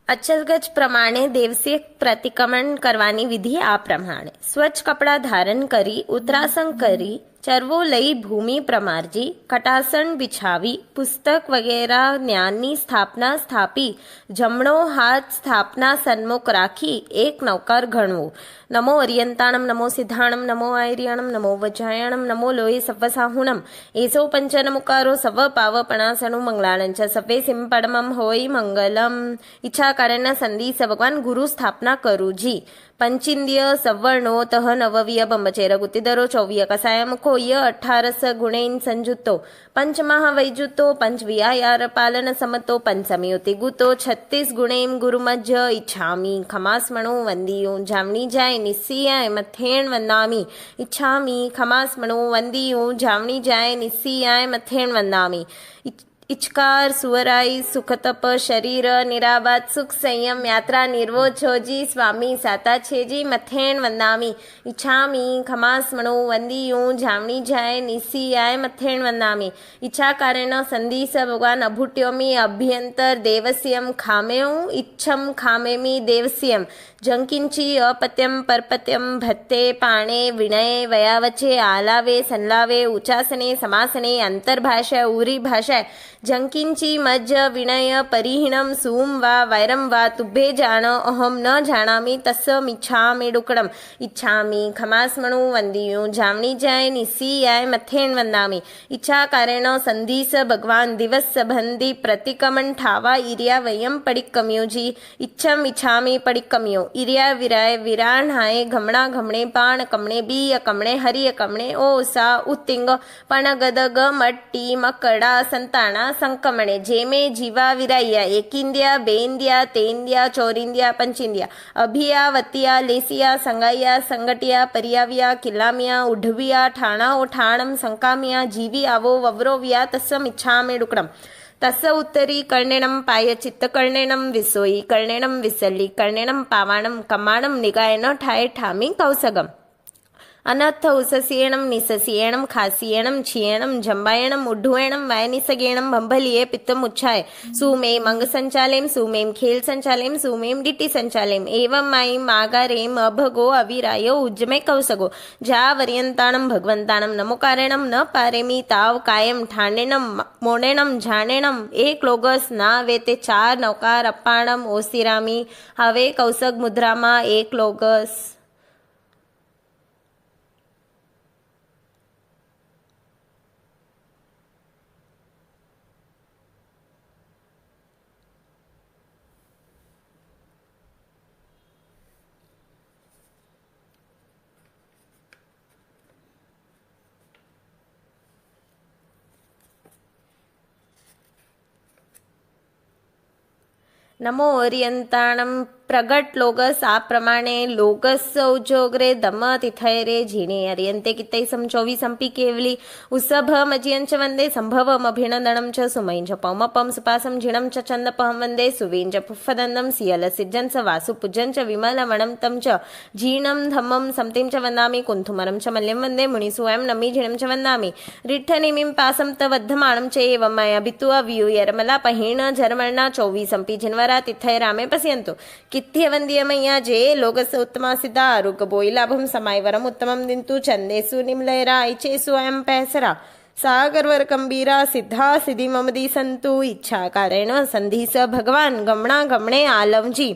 અચલગજ પ્રમાણે દેવસે પ્રતિક્રમણ કરવાની વિધિ આ પ્રમાણે. સ્વચ્છ કપડાં ધારણ કરી, ઉત્તરાસન કરી, ચરવો લઈ ભૂમિ પ્રમારજી, કટાસણ બિછાવી, પુસ્તક વગેરે જ્ઞાનની સ્થાપના સ્થાપી, જમણો હાથ સ્થાપના સન્મુખ રાખી એક નવકાર ગણવો. નમો અરિયંતાણમ, નમો સિદ્ધાણમ, નમો આયર્યાણમ, નમો વજ્રાયણમ, નમો લોહી સવ્વસાહુણમ, એસો પંચનમુકારો સવ પાવપણાસણુ મંગલાણં ચ સવે સિંપડમમ હોય મંગલમ. ઈચ્છા કારણના સંધિ ભગવાન ગુરુ સ્થાપના કરુજી. પંચિંદ્ય સવર્ણોતઃ નવવ્ય બંબચેર ગુતિદરો ચૌવ્ય કસાય મુખો ય 18 ગુણૈન સંજુતો પંચમહ વૈજુતો પંચવ્યાયાર પાલન સમતો પંચમયોતિ ગુતો 36 ગુણૈમ ગુરુમજ્જ ઈચ્છામી ખમાસ્મણો વંદિયો જામણી જાય નિસ્સિયાય મથેણ વંદામી. ઈચ્છામી ખમાસ્મણો વંદિયો જામણી જાય નિસ્સિયાય મથેણ વંદામી. ઇચકાર સુવરાઈ સુખતપ શરીર નિરાબાદ સુખ સંયમ યાત્રા નિર્વો છોજી સ્વામી સાતા છેજી મથેણ વંદામી. ઈચ્છામી ખમાસ્મણો વંદિયો જામણી જાય નિસ્સિયાય મથેણ વંદામી. ઈચ્છા કારેણ સંધિસ ભગવાન અભુટ્યોમી અભ્યંતર દેવસ્યમ ખામેઉ ઈચ્છમ ખામેમી દેવસ્યમ. જંકિંચી અપત્યમ પરપત્યમ ભત્તે પાણે વિણયે વયાવચે આલાવે સંલાવે ઉચાસને સમાસને અંતર્ભાષા ઉરી ભાષા. જંકિંચી મજ્જ વિણય પરિહીણમ સુમ વા વૈરમ વા તુભ્યે જાણ અહમ ન જાણામી તસ્સમિચ્છામિ ડુકડમ. ઈચ્છામી ખમાસ્મણુ વંદિયું જામણી જાય નિસ્સિયાય મથેણ વંદામી. ઈચ્છા કારેણ સંધિસ ભગવાન દિવસ સંબંધી પ્રતિક્રમણ ઠાવા ઇર્યા વયમ પડિક્કમ્યોજી. ઈચ્છમ ઈચ્છામી પડિક્કમ્યો ઇર્યા વિરાય વિરાણાય ઘમણા ઘમણે પાણ કમણે બીય કમણે હરિય કમણે ઓ સા ઉત્તિંગ પણ ગદગ મટ્ટી મકડા સંતાણા સંકમણે જેમે જીવા વિરાયા એකිંદ્યા બેન્દ્યા તેન્દ્યા ચોરિંદ્યા પંચિંદ્યા અભિયા વતિયા લેસિયા સંગાયા સંગટિયા પરિયાવ્યા કિલ્લામિયા ઉઢવિયા ઠાણાઓ ઠાણમ સંકામિયા જીવી આવો વવરોવ્યા તસ્સમ ઈચ્છામે ડુકડમ. તસ્સ ઉત્તરી કર્ણેણમ પાય ચિત્ત કર્ણેણમ વિસોઈ કર્ણેણમ વિસલ્લી કર્ણેણમ પાવાણમ કમાણમ નિગાયન ઠાય ઠામી કૌસગમ. અનર્થ ઉસસ્યેણમ નિસસ્યેણમ ખાસ્યેણમ છિયેણમ જંબાયણમ ઉઢ્વેણમ વાયનિસગેણમ બંભલીએ પિત્તમુચ્છાય સુમે મંગ સંચાલેમ સુમેમ ખેલ સંચાલેમ સુમેમ ડીટી સંચાલેમ એવમ માઈ માગારેમ અભગો અવિરાયો ઉજ્જમે કૌસગો. જા વર્યંતાણમ ભગવંતાણમ નમોકારેણમ ન પારેમી તાવ કાયમ ઠાણેણમ મોણેણમ જાણેણમ એક લોગસ ના વેતે 4 નવકાર અપાણમ ઓસિરામી. હવે કૌસગ મુદ્રામાં એક લોગસ. નમો ઓરિયંતાણમ પ્રગટ લોગસ આ પ્રમાણે લોગસ ઉજોગ્રે દમ તિથયરે ઝીણે અરિયંતે કિતૈ સમચોવી સંપી કેવલી ઉસભ મજ્યંચ વંદે સંભવમ અભિનંદનમ ચ સુમૈં ચ પૌમપમ સુપાસમ ઝીણમ ચ ચંદપહમ વંદે સુવીં ચ પુફ્ફદંદમ સિયલ સિજ્જન સ વાસુ પૂજન ચ વિમલવણમ તમ ચ ઝીણમ ધમ્મમ સમતિમ ચ વંદામી કુંથુમરમ ચ મલ્યમ વંદે મુનિસુએમ નમી ઝીણમ ચ વંદામી રિઠ્ઠનિમિમ પાસમ ત વદ્ધમાણમ ચ એવમ મયા ભિતુઆ વ્યુયરમલા પહીણ ઝરમણના 24 સંપી જનવરા તિથય રામે પશ્યંતુ. કિથ્યવંદ્યમయ్యా જે લોગસ ઉત્તમા સિદ્ધા આરુગ બોઈલાભમ સમાયવરમ ઉત્તમમ દિંતુ ચંદેસુ નિમલયરા ઇચેસુ એમ પેસરા સાગરવર કંબીરા સિદ્ધા સિદ્ધિ મમદી સંતુ. ઈચ્છા કારેણ સંધિસ ભગવાન ગમણા ગમણે આલવજી.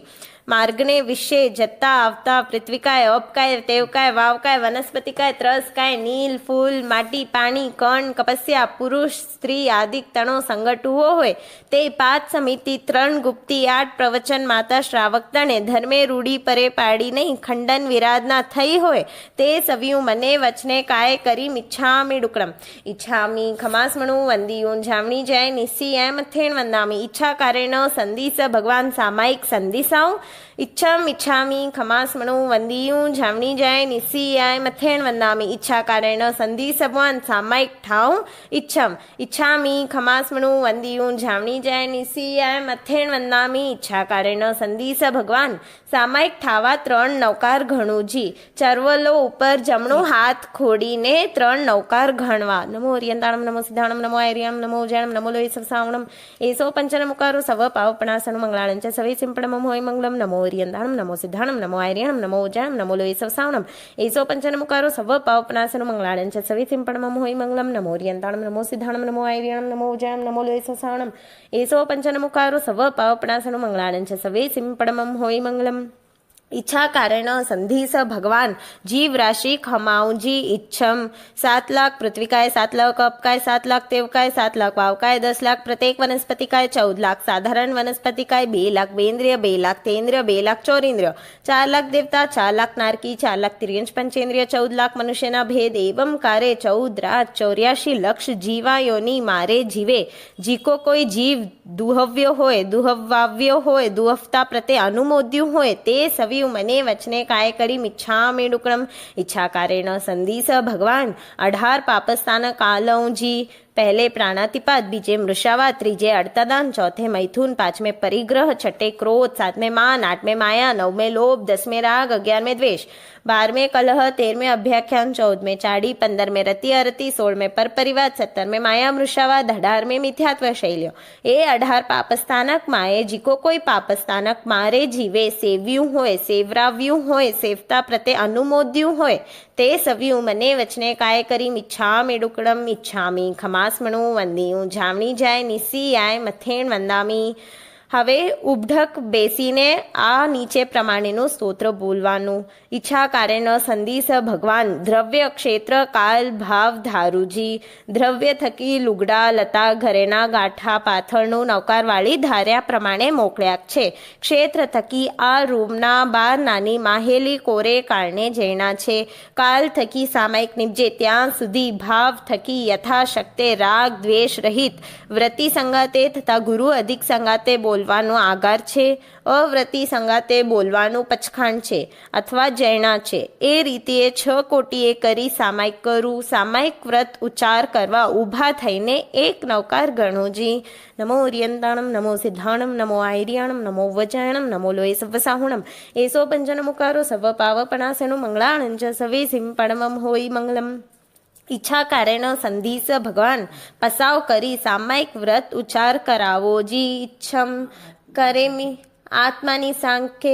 માર્ગને વિશે જતા આવતા પૃથ્વીકાય અપકાય તેવકાય વાવકાય વનસ્પતિકાય ત્રસકાય નીલ ફૂલ માટી પાણી કણ કપસ્યા પુરુષ સ્ત્રી આદિક તણો સંગઠુઓ હોય તે 5 સમિતિ 3 ગુપ્તી 8 પ્રવચન માતા શ્રાવક તણે ધર્મે રૂઢી પરે પાડી નહીં ખંડન વિરાધના થઈ હોય તે સવિયું મને વચને કાય કરી મિચ્છામી ડુકડમ. ઈચ્છામી ખમાસ્મણું વંદિયું જામણી જાય નિસ્સિયાય મથેણ વંદામી. ઈચ્છા કારેણ સંધિસ ભગવાન સામાયિક સંધિસાઉ इच्छम इच्छामि खमास्मणु वंदियूं जामनी जाय निसीयाय मथेण वंदामि इच्छा कारेण संधि भगवान सामायिक ठाव इच्छम इच्छामि खमास्मणु वंदियूं जामनी जाय निसीयाय मथेण वंदामि इच्छा कारेण संधि भगवान सामायिक ठावा त्रण नवकार घणुजी चरवलो ઉપર જમણો હાથ ખોડીને ત્રણ નવકાર ગણવા નમો ઓરિયંતાણમ નમો સિદ્ધાણમ નમો આયર્યામ નમો ઉજાણમ નમો લોય સવસાવણમ એસો પંચનમુકારો સવ પાવપણાસનું મંગળાણં ચ સવે સિંપણમમ હોય મંગલમ નમો ઓરિયંતાણમ નમો સિદ્ધાણમ નમો આયર્યામ નમો ઉજાણમ નમો લોય સવસાવણમ એસો પંચનમુકારો સવ પાવપણાસનું મંગળાણં ચ સવે સિંપણમમ હોય મંગલમ નમો ઓરિયંતાણમ નમો સિદ્ધાણમ નમો આયર્યામ નમો ઉજાણમ નમો લોય સવસાવણમ એસો પંચનમુકારો સવ પાવપણાસનું મંગળાણં ચ સવે સિંપણમમ હોય મંગલમ इच्छा कारण संधि स भगवान जीव राशि खमाऊजी इच्छम 7 लाख पृथ्वी काय 7 लाख अप काय 7 लाख तेव काय 7 लाख वाव काय 10 लाख प्रत्येक वनस्पति काय 14 लाख साधारण वनस्पति काय 2 लाख बेन्द्रिय 2 लाख तेन्द्रिय 2 लाख चौरेन्द्रिय 4 लाख देवता 4 लाख नारकी 4 लाख तिर्यंश पंचेन्द्रिय 14 लाख मनुष्यना भेद एवं कार्य 14 84 लक्ष जीवायोनी मारे जीवे जीको कोई जीव दुहव्यो होय दुहवाव्यो होय दुहफता प्रत्ये अनुमोद्यु होय ते सवी મને વચને કાય કરી મિચ્છામિ ડુક્કડમ इच्छा कारेण संधि स भगवान 18 पापस्थान कालौजी पहले प्राणातिपात बीजे मृषावा त्रीजे अड़तादान चौथे मैथुन पांचवें परिग्रह छठे क्रोध सातवें मान आठवें माया नवमें लोभ 10वें राग 11वें द्वेष 12वें कलह 13वें अभ्याख्यान 14वें चाड़ी 15वें रति अरति 16वें पर परिवाद 17वें माया मृषावा 18वें मिथ्यात्व शैल्यो ए 18 पापस्थानक माए जीको कोई पापस्थानक मारे जीवे सेव्यू होय सेवराव्यू होय सेवता प्रत्ये अनुमोद्यू होय ते सव्यू मने वचने काय करी मिच्छामि डुक्कड़म इच्छामि खमास्मणु वंदियूं जामनी जाय निसीयाय मथेण वंदामी હવે ઉબઢક બેસીને આ નીચે પ્રમાણેનું સ્તોત્ર બોલવાનું ઈચ્છા કારેણ સંધિ સ ભગવાન દ્રવ્ય ક્ષેત્ર કાલ ભાવ ધારુજી દ્રવ્ય થકી લુગડા લતા ઘરેના ગાંઠા પાથરનું નવકારવાળી ધાર્યા પ્રમાણે મોકલ્યા છે ક્ષેત્ર થકી આ રૂમના બાર નાની માહેલી કોરે કારણે જૈના છે કાલ થકી સામાયિક નિપજે ત્યાં સુધી ભાવ થકી યથાશક્તે રાગ દ્વેષ રહિત વ્રતિ સંગાતે તથા ગુરુ અધિક સંગાતે બોલવાનો આગાર છે અવ્રતિ સંગાતે બોલવાનું પચખાણ છે અથવા જૈણા છે એ રીતે 6 કોટીએ કરી સામાયિક કરું સામાયિક વ્રત ઉચ્ચાર કરવા ઊભા થઈને એક નવકાર ગણોજી નમો ઓરિયંતાણમ નમો સિદ્ધાણમ નમો આયર્યાણમ નમો વજાયણમ નમો લોય સવસાહુણમ એસો પંચનમુકારો સવ પાવપણાસનું મંગળાણં ચ સવે સિંપણમમ હોય મંગલમ ઈચ્છા કારેણ સંધિ સ ભગવાન પસાવ કરી સામાયિક વ્રત ઉચ્ચાર કરાવો જી ઈચ્છમ કરેમી આત્માની સાંખે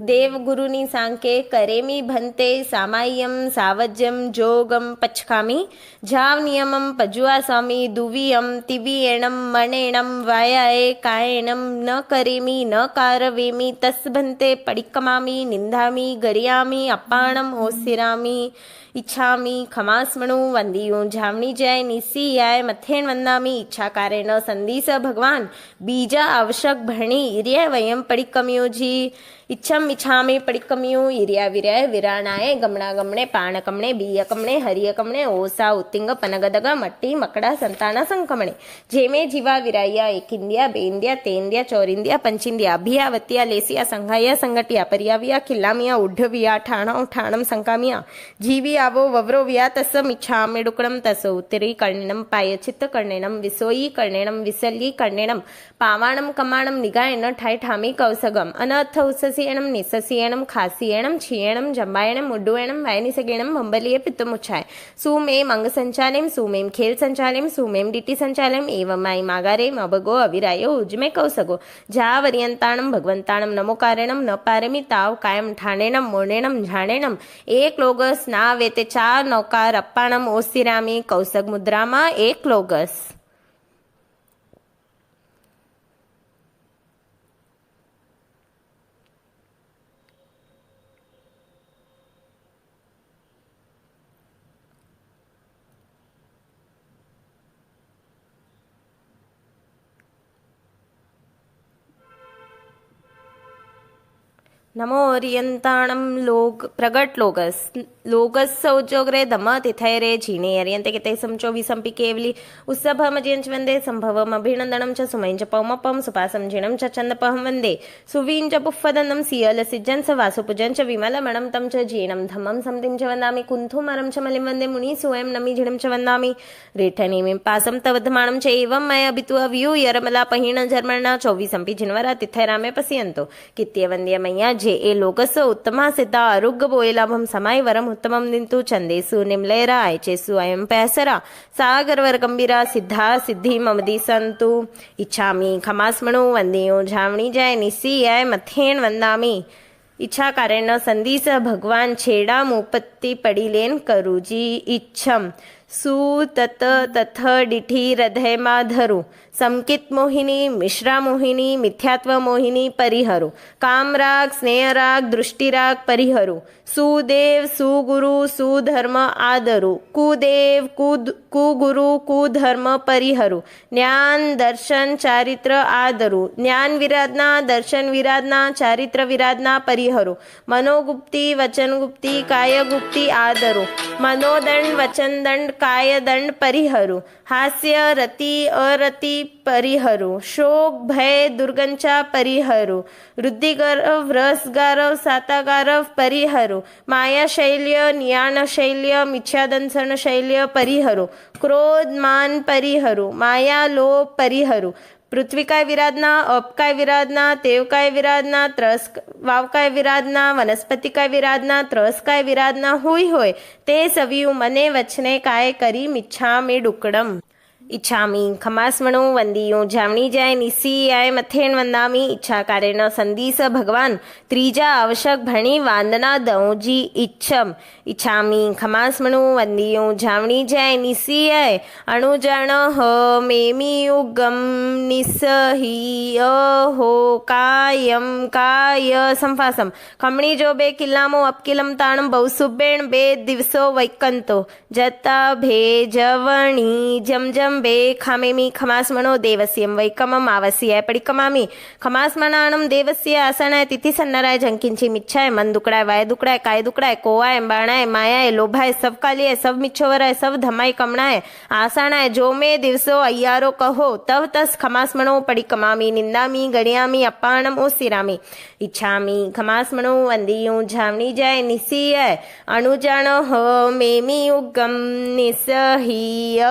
દેવગુરુની સાંખે કરેમી ભંતે સામાય્યમ સાવજ્યમ જોગમ પચખામી જાવ નિયમમ પજુઆ સ્વામી દુવિયમ તિવિયેણમ મણેણમ વાયાએ કાયેણમ ન કરેમી ન કારવેમી તસ ભંતે પડિક્કમામી નિંદામી ગરિયામી અપાણમ ઓસિરામી इच्छामि खमास्मणु वंदियूं जामनी जाय निसीयाय मथेण वंदामि इच्छा कारेण संधि स भगवान बीजा आवश्यक भरणी इर्या वयम पडिक्कम्योजी इच्छम इच्छामि पडिक्कम्यू इर्या विर्याय विराणाय गमणा गमणे पाण कमणे बीय कमणे हरिय कमणे ओसा उत्तिंग पनगदग मट्टी मकड़ा संताना संकमणे जेमे जीवा विराया एकिंदिया बेंदिया तेंदिया चौरिंदिया पंचिंदिया अभियावतिया लेसिया संघाया संगटिया परियाविया खिल्लामिया उड्ढविया ठाणा ठाणम संकामिया जीवी आवो वव्रोविया तस्सम इच्छामि डुक्कड़म तस उत्तरी कर्णेणम पायचित्त कर्णेणम विसोयी कर्णेणम विसल्यी कर्णेणम पावाणम कमाणम निगायन ठाय ठामी कौसगम अनथ उससीयणम निससीयणम खासीयणम छीयणम जंबायणम उड्डुयणम वायनिसगेणम बंबलीय पित्तमुच्छाय सुमेम अंग संचालेम सुमेम खेल संचालेम सुमेम डिटी संचालेम एवं माई मागारेम अबगो अविरायो उज्मे कौसगो जावर्यंताणम भगवंताणम नमो कारणम न पारेमी ताव कायम ठाणेणम मोर्णेणम झाणेणम एक लोगस ना वेते 4 नौकार अप्पाणम ओसिरामी कौसग मुद्रामा एक लोगस नमो ओरियन्ताणं प्रगट लोगस्य उज्जोग्रे धम्म तिथैरे झीणे अर्यन्ते किते समचो विसंपि केवली उत्सभमजियञ्च वन्दे सम्भवम् अभिनन्दनं च सुमयं च पौमपं सुपासं झिणं च चन्दपहं वन्दे सुवीं च पुष्पदन्नं सियलसिज्जं च वासुपूजं च विमलमणं तं च झीणं धम्मं संतिं च वन्दामि कुन्थुमरं च मलिं वन्दे मुनिसुवयं नमि झिणं च वन्दामि रेठनीमिं पासं तवधमाणं च एवं मय अभितु व्यूयरमला पहिण झर्मणा चौविसंपि जिन्वरा तिथैरामे पश्यन्तो कित्यवन्द्य मय्या जे ए लोकस्य उत्तमा सिद्धा आरोग्य बोयलाभं समाय वरम उत्तमं निन्तु चन्देषु निम्लेरा आयचेषु अयं पैसरा सागरवर गंभीरा सिद्धा सिद्धि ममदी संतु इच्छामि खमास्मणु वंदेयो झावणी जय निसी आय मथेण वंदामी इच्छा कारण संदीस भगवान छेड़ा मुपत्ति पड़ीलेन करूजी इच्छम सु तत तथ डिठी हृदय माधरु संकित मोहिनी मिश्रा मोहिनी मिथ्यात्व मोहिनी परिहरु कामराग स्नेहराग दृष्टिराग परिहरु सुदेव सुगुरु सुधर्म आदरु कुदेव कुगुरु कुधर्म परिहरु ज्ञान दर्शन चारित्र आदरु ज्ञान विराधना दर्शन विराधना चारित्र विराधना परिहरु मनोगुप्ति वचन गुप्ति काय गुप्ति आदरु मनोदंड वचन दंड काय दंड परिहरु हास्य रति अरति परिहरु शोक भय दुर्गंचा परिहरु रुद्धिगरव रसगारव सातागारव परिहरु माया शैल्य नियान शैल्य मिथ्यादंसन शैल्य परिहरु क्रोध मान परिहरु माया लोभ परिहरु पृथ्वी काय विराधना अप काय विराधना तेव काय विराधना त्रस वाव काय विराधना वनस्पति काय विराधना त्रस काय विराधना हुई होय ते सवियु मने वचने काय करी मिच्छामि डुक्कडम इच्छामि खमास्मणो वंदियो झावणी जय निसी आय मथेण वंदामी इच्छा कारेण संदीस भगवान त्रीजा आवश्यक भणी वांदना दौजी इच्छम इच्छामि खमास्मणो वंदियो झावणी जय निसी आय अणुजण ह मेमी युगम निसही हो कायम काय संफासम खमणी जो बे किल्लामो अपकिलम ताणम बहुसुबेण बे दिवसो वैकंतो जता भेजवणी जमजम बे खामेमी खमास्मणो देवस्यं वैकमम आवस्याय पडिकमामी खमास्मणाणम देवस्य आसनाय तिथि सन्नराय झंकिंची मिच्छाय मन दुकड़ाय वाय दुकड़ाय काय दुकड़ाय कोवाय बाणाय मायाय लोभाय सब कालिय सब मिच्छोवराय सब धमाय कमणाय आसनाय जो मे दिवसो अय्यारो कहो तव तस खमास्मणो पडिकमामी निंदामी गणयामी अपाणम ओसिरामी इच्छामि खमास्मणो वंदियो झावणी जय निसीय अणुजाण ह मेमी युगम निसहीय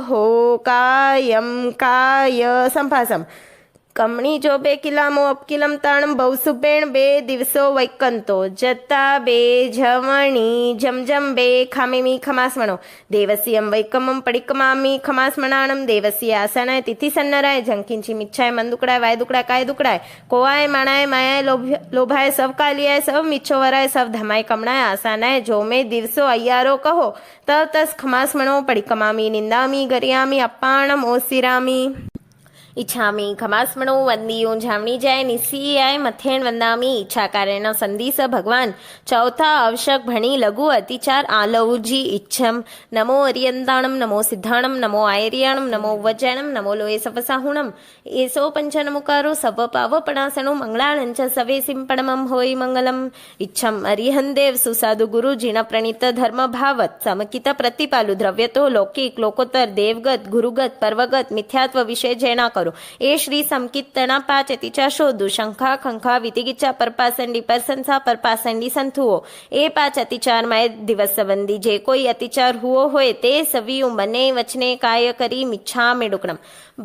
हो कायम काय संभासम कमणी जो बे किलामो अपकिलम ताणम बहुसुबेण बे दिवसो वैकंतो जता बे झवणी झमझम बे खामेमी खमास्मणो देवस्यं वैकमम पडिकमामी खमास्मणाणम देवस्य आसनाय तिथि सन्नराय झंकिंची मिच्छाय मन दुकड़ाय वाय दुकड़ाय काय दुकड़ाय कोवाय माणाय मायाय लोभाय सब कालियाय सब मिच्छोवराय सब धमाय कमणाय आसनाय जो मे दिवसो अय्यारो कहो तव तस खमास्मणो पडिकमामी निंदामी गरियामी अपाणम ओसिरामी इच्छामि खमास्मणो वंदियो झावणी जय निसी आय मथेण वंदामी इच्छा कारेण संदीस भगवान चौथा आवश्यक भणी लघु अतिचार आलौजी इच्छम नमो अर्यन्ताणम नमो सिद्धाणम नमो आयर्याणम नमो वचनम नमो लोये सवसाहुणम एसो पंचनमुकारो सव पावपणासनो मंगलाणंच सवे सिंपणमं होय मंगलम इच्छम अरिहं देव सुसाधु गुरु जिण प्रणीत धर्म भावत समकित प्रतिपालु द्रव्यतो लौकिक लोकोत्तर देवगत गुरुगत पर्वगत मिथ्यात्व विषय जैना ए श्री संकीर्तना पाच अतिचा शोधु शंखा खंखा वितिगिचा परपासंडी परसंसा परपासंडी संथुओ ए पाच अतिचार माय दिवसबंदी जे कोई अतिचार हुओ होय ते सवियु मने वचने काय करी मिच्छा मेडुकणम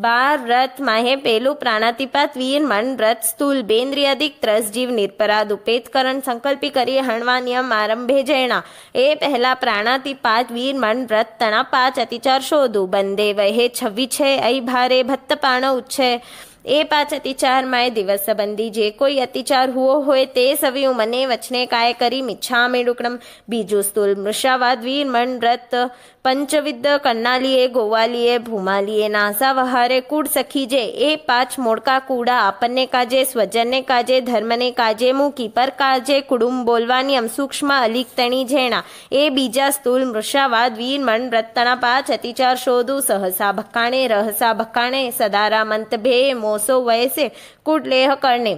12 व्रत माहे पेलू प्राणातिपात वीर मन व्रत स्थूल बेन्द्रियादिक त्रस जीव निरपराध उपेतकरण संकल्पी करी हणवा नियम आरंभे जैना ए पहला प्राणातिपात वीर मन व्रत तना 5 अतिचार शोधु बंदे वहे 26 ऐ भारे भत्त पाण उच्छे ए 5 अतिचार माय दिवसबंदी जे कोई अतिचार हुओ होय ते सवियु मने वचने काय करी मिच्छा मेडुकणम बीजू स्थूल मृषावाद वीर मन व्रत पंचविद कन्नालिये गोवालिये भूमालिये नासा वहारे कूड़ सखी जे ए 5 मोड़का कूड़ा आपने काजे स्वजनने काजे धर्मने काजे मुकी पर काजे कुडुम बोलवानी सूक्ष्म अलिक्तणी झेणा ए बीजा स्थूल मृषावाद वीर मन व्रतना 5 अतिचार शोधु सहसा भक्काणे रहसा भक्काणे सदारा मंत भे मोसो वयसे कुड लेह करणे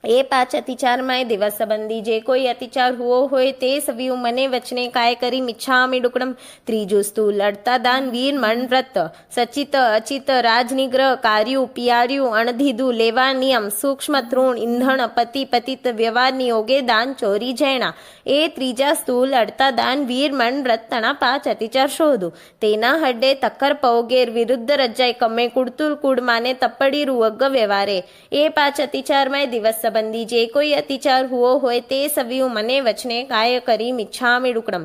એ 5 અતિચારમાં દિવસ સંબંધી જે કોઈ અતિચાર હુઓ હોય તે સવિયું મને વચને કાય કરી મિચ્છામિ ડુક્કડમ. ત્રીજું સ્થૂલ અડતા દાન વીર મન વ્રત સચિત અચિત રાજનિગ્રહ કાર્યું પિયાર્યું અણધીધું લેવા નિયમ સૂક્ષ્મ તૃણ ઇંધણ પતિ પતિત વ્યવહાર નિયોગે દાન ચોરી જૈણા. એ ત્રીજા સ્થૂલ અડતા દાન વીર મન વ્રત તણા 5 અતિચાર શોધું. તેના હડે તક્કર પૌગેર વિરુદ્ધ રજાય કમે કુડતુલ કુડ માને તપ્પડી રૂવગ્ગ વ્યવહારે. એ 5 અતિચારમાં દિવસ સંબંધી જે કોઈ અતિચાર હુઓ હોય તે સવિયું મને વચને કાય કરી મિચ્છામિ ડુક્કડમ.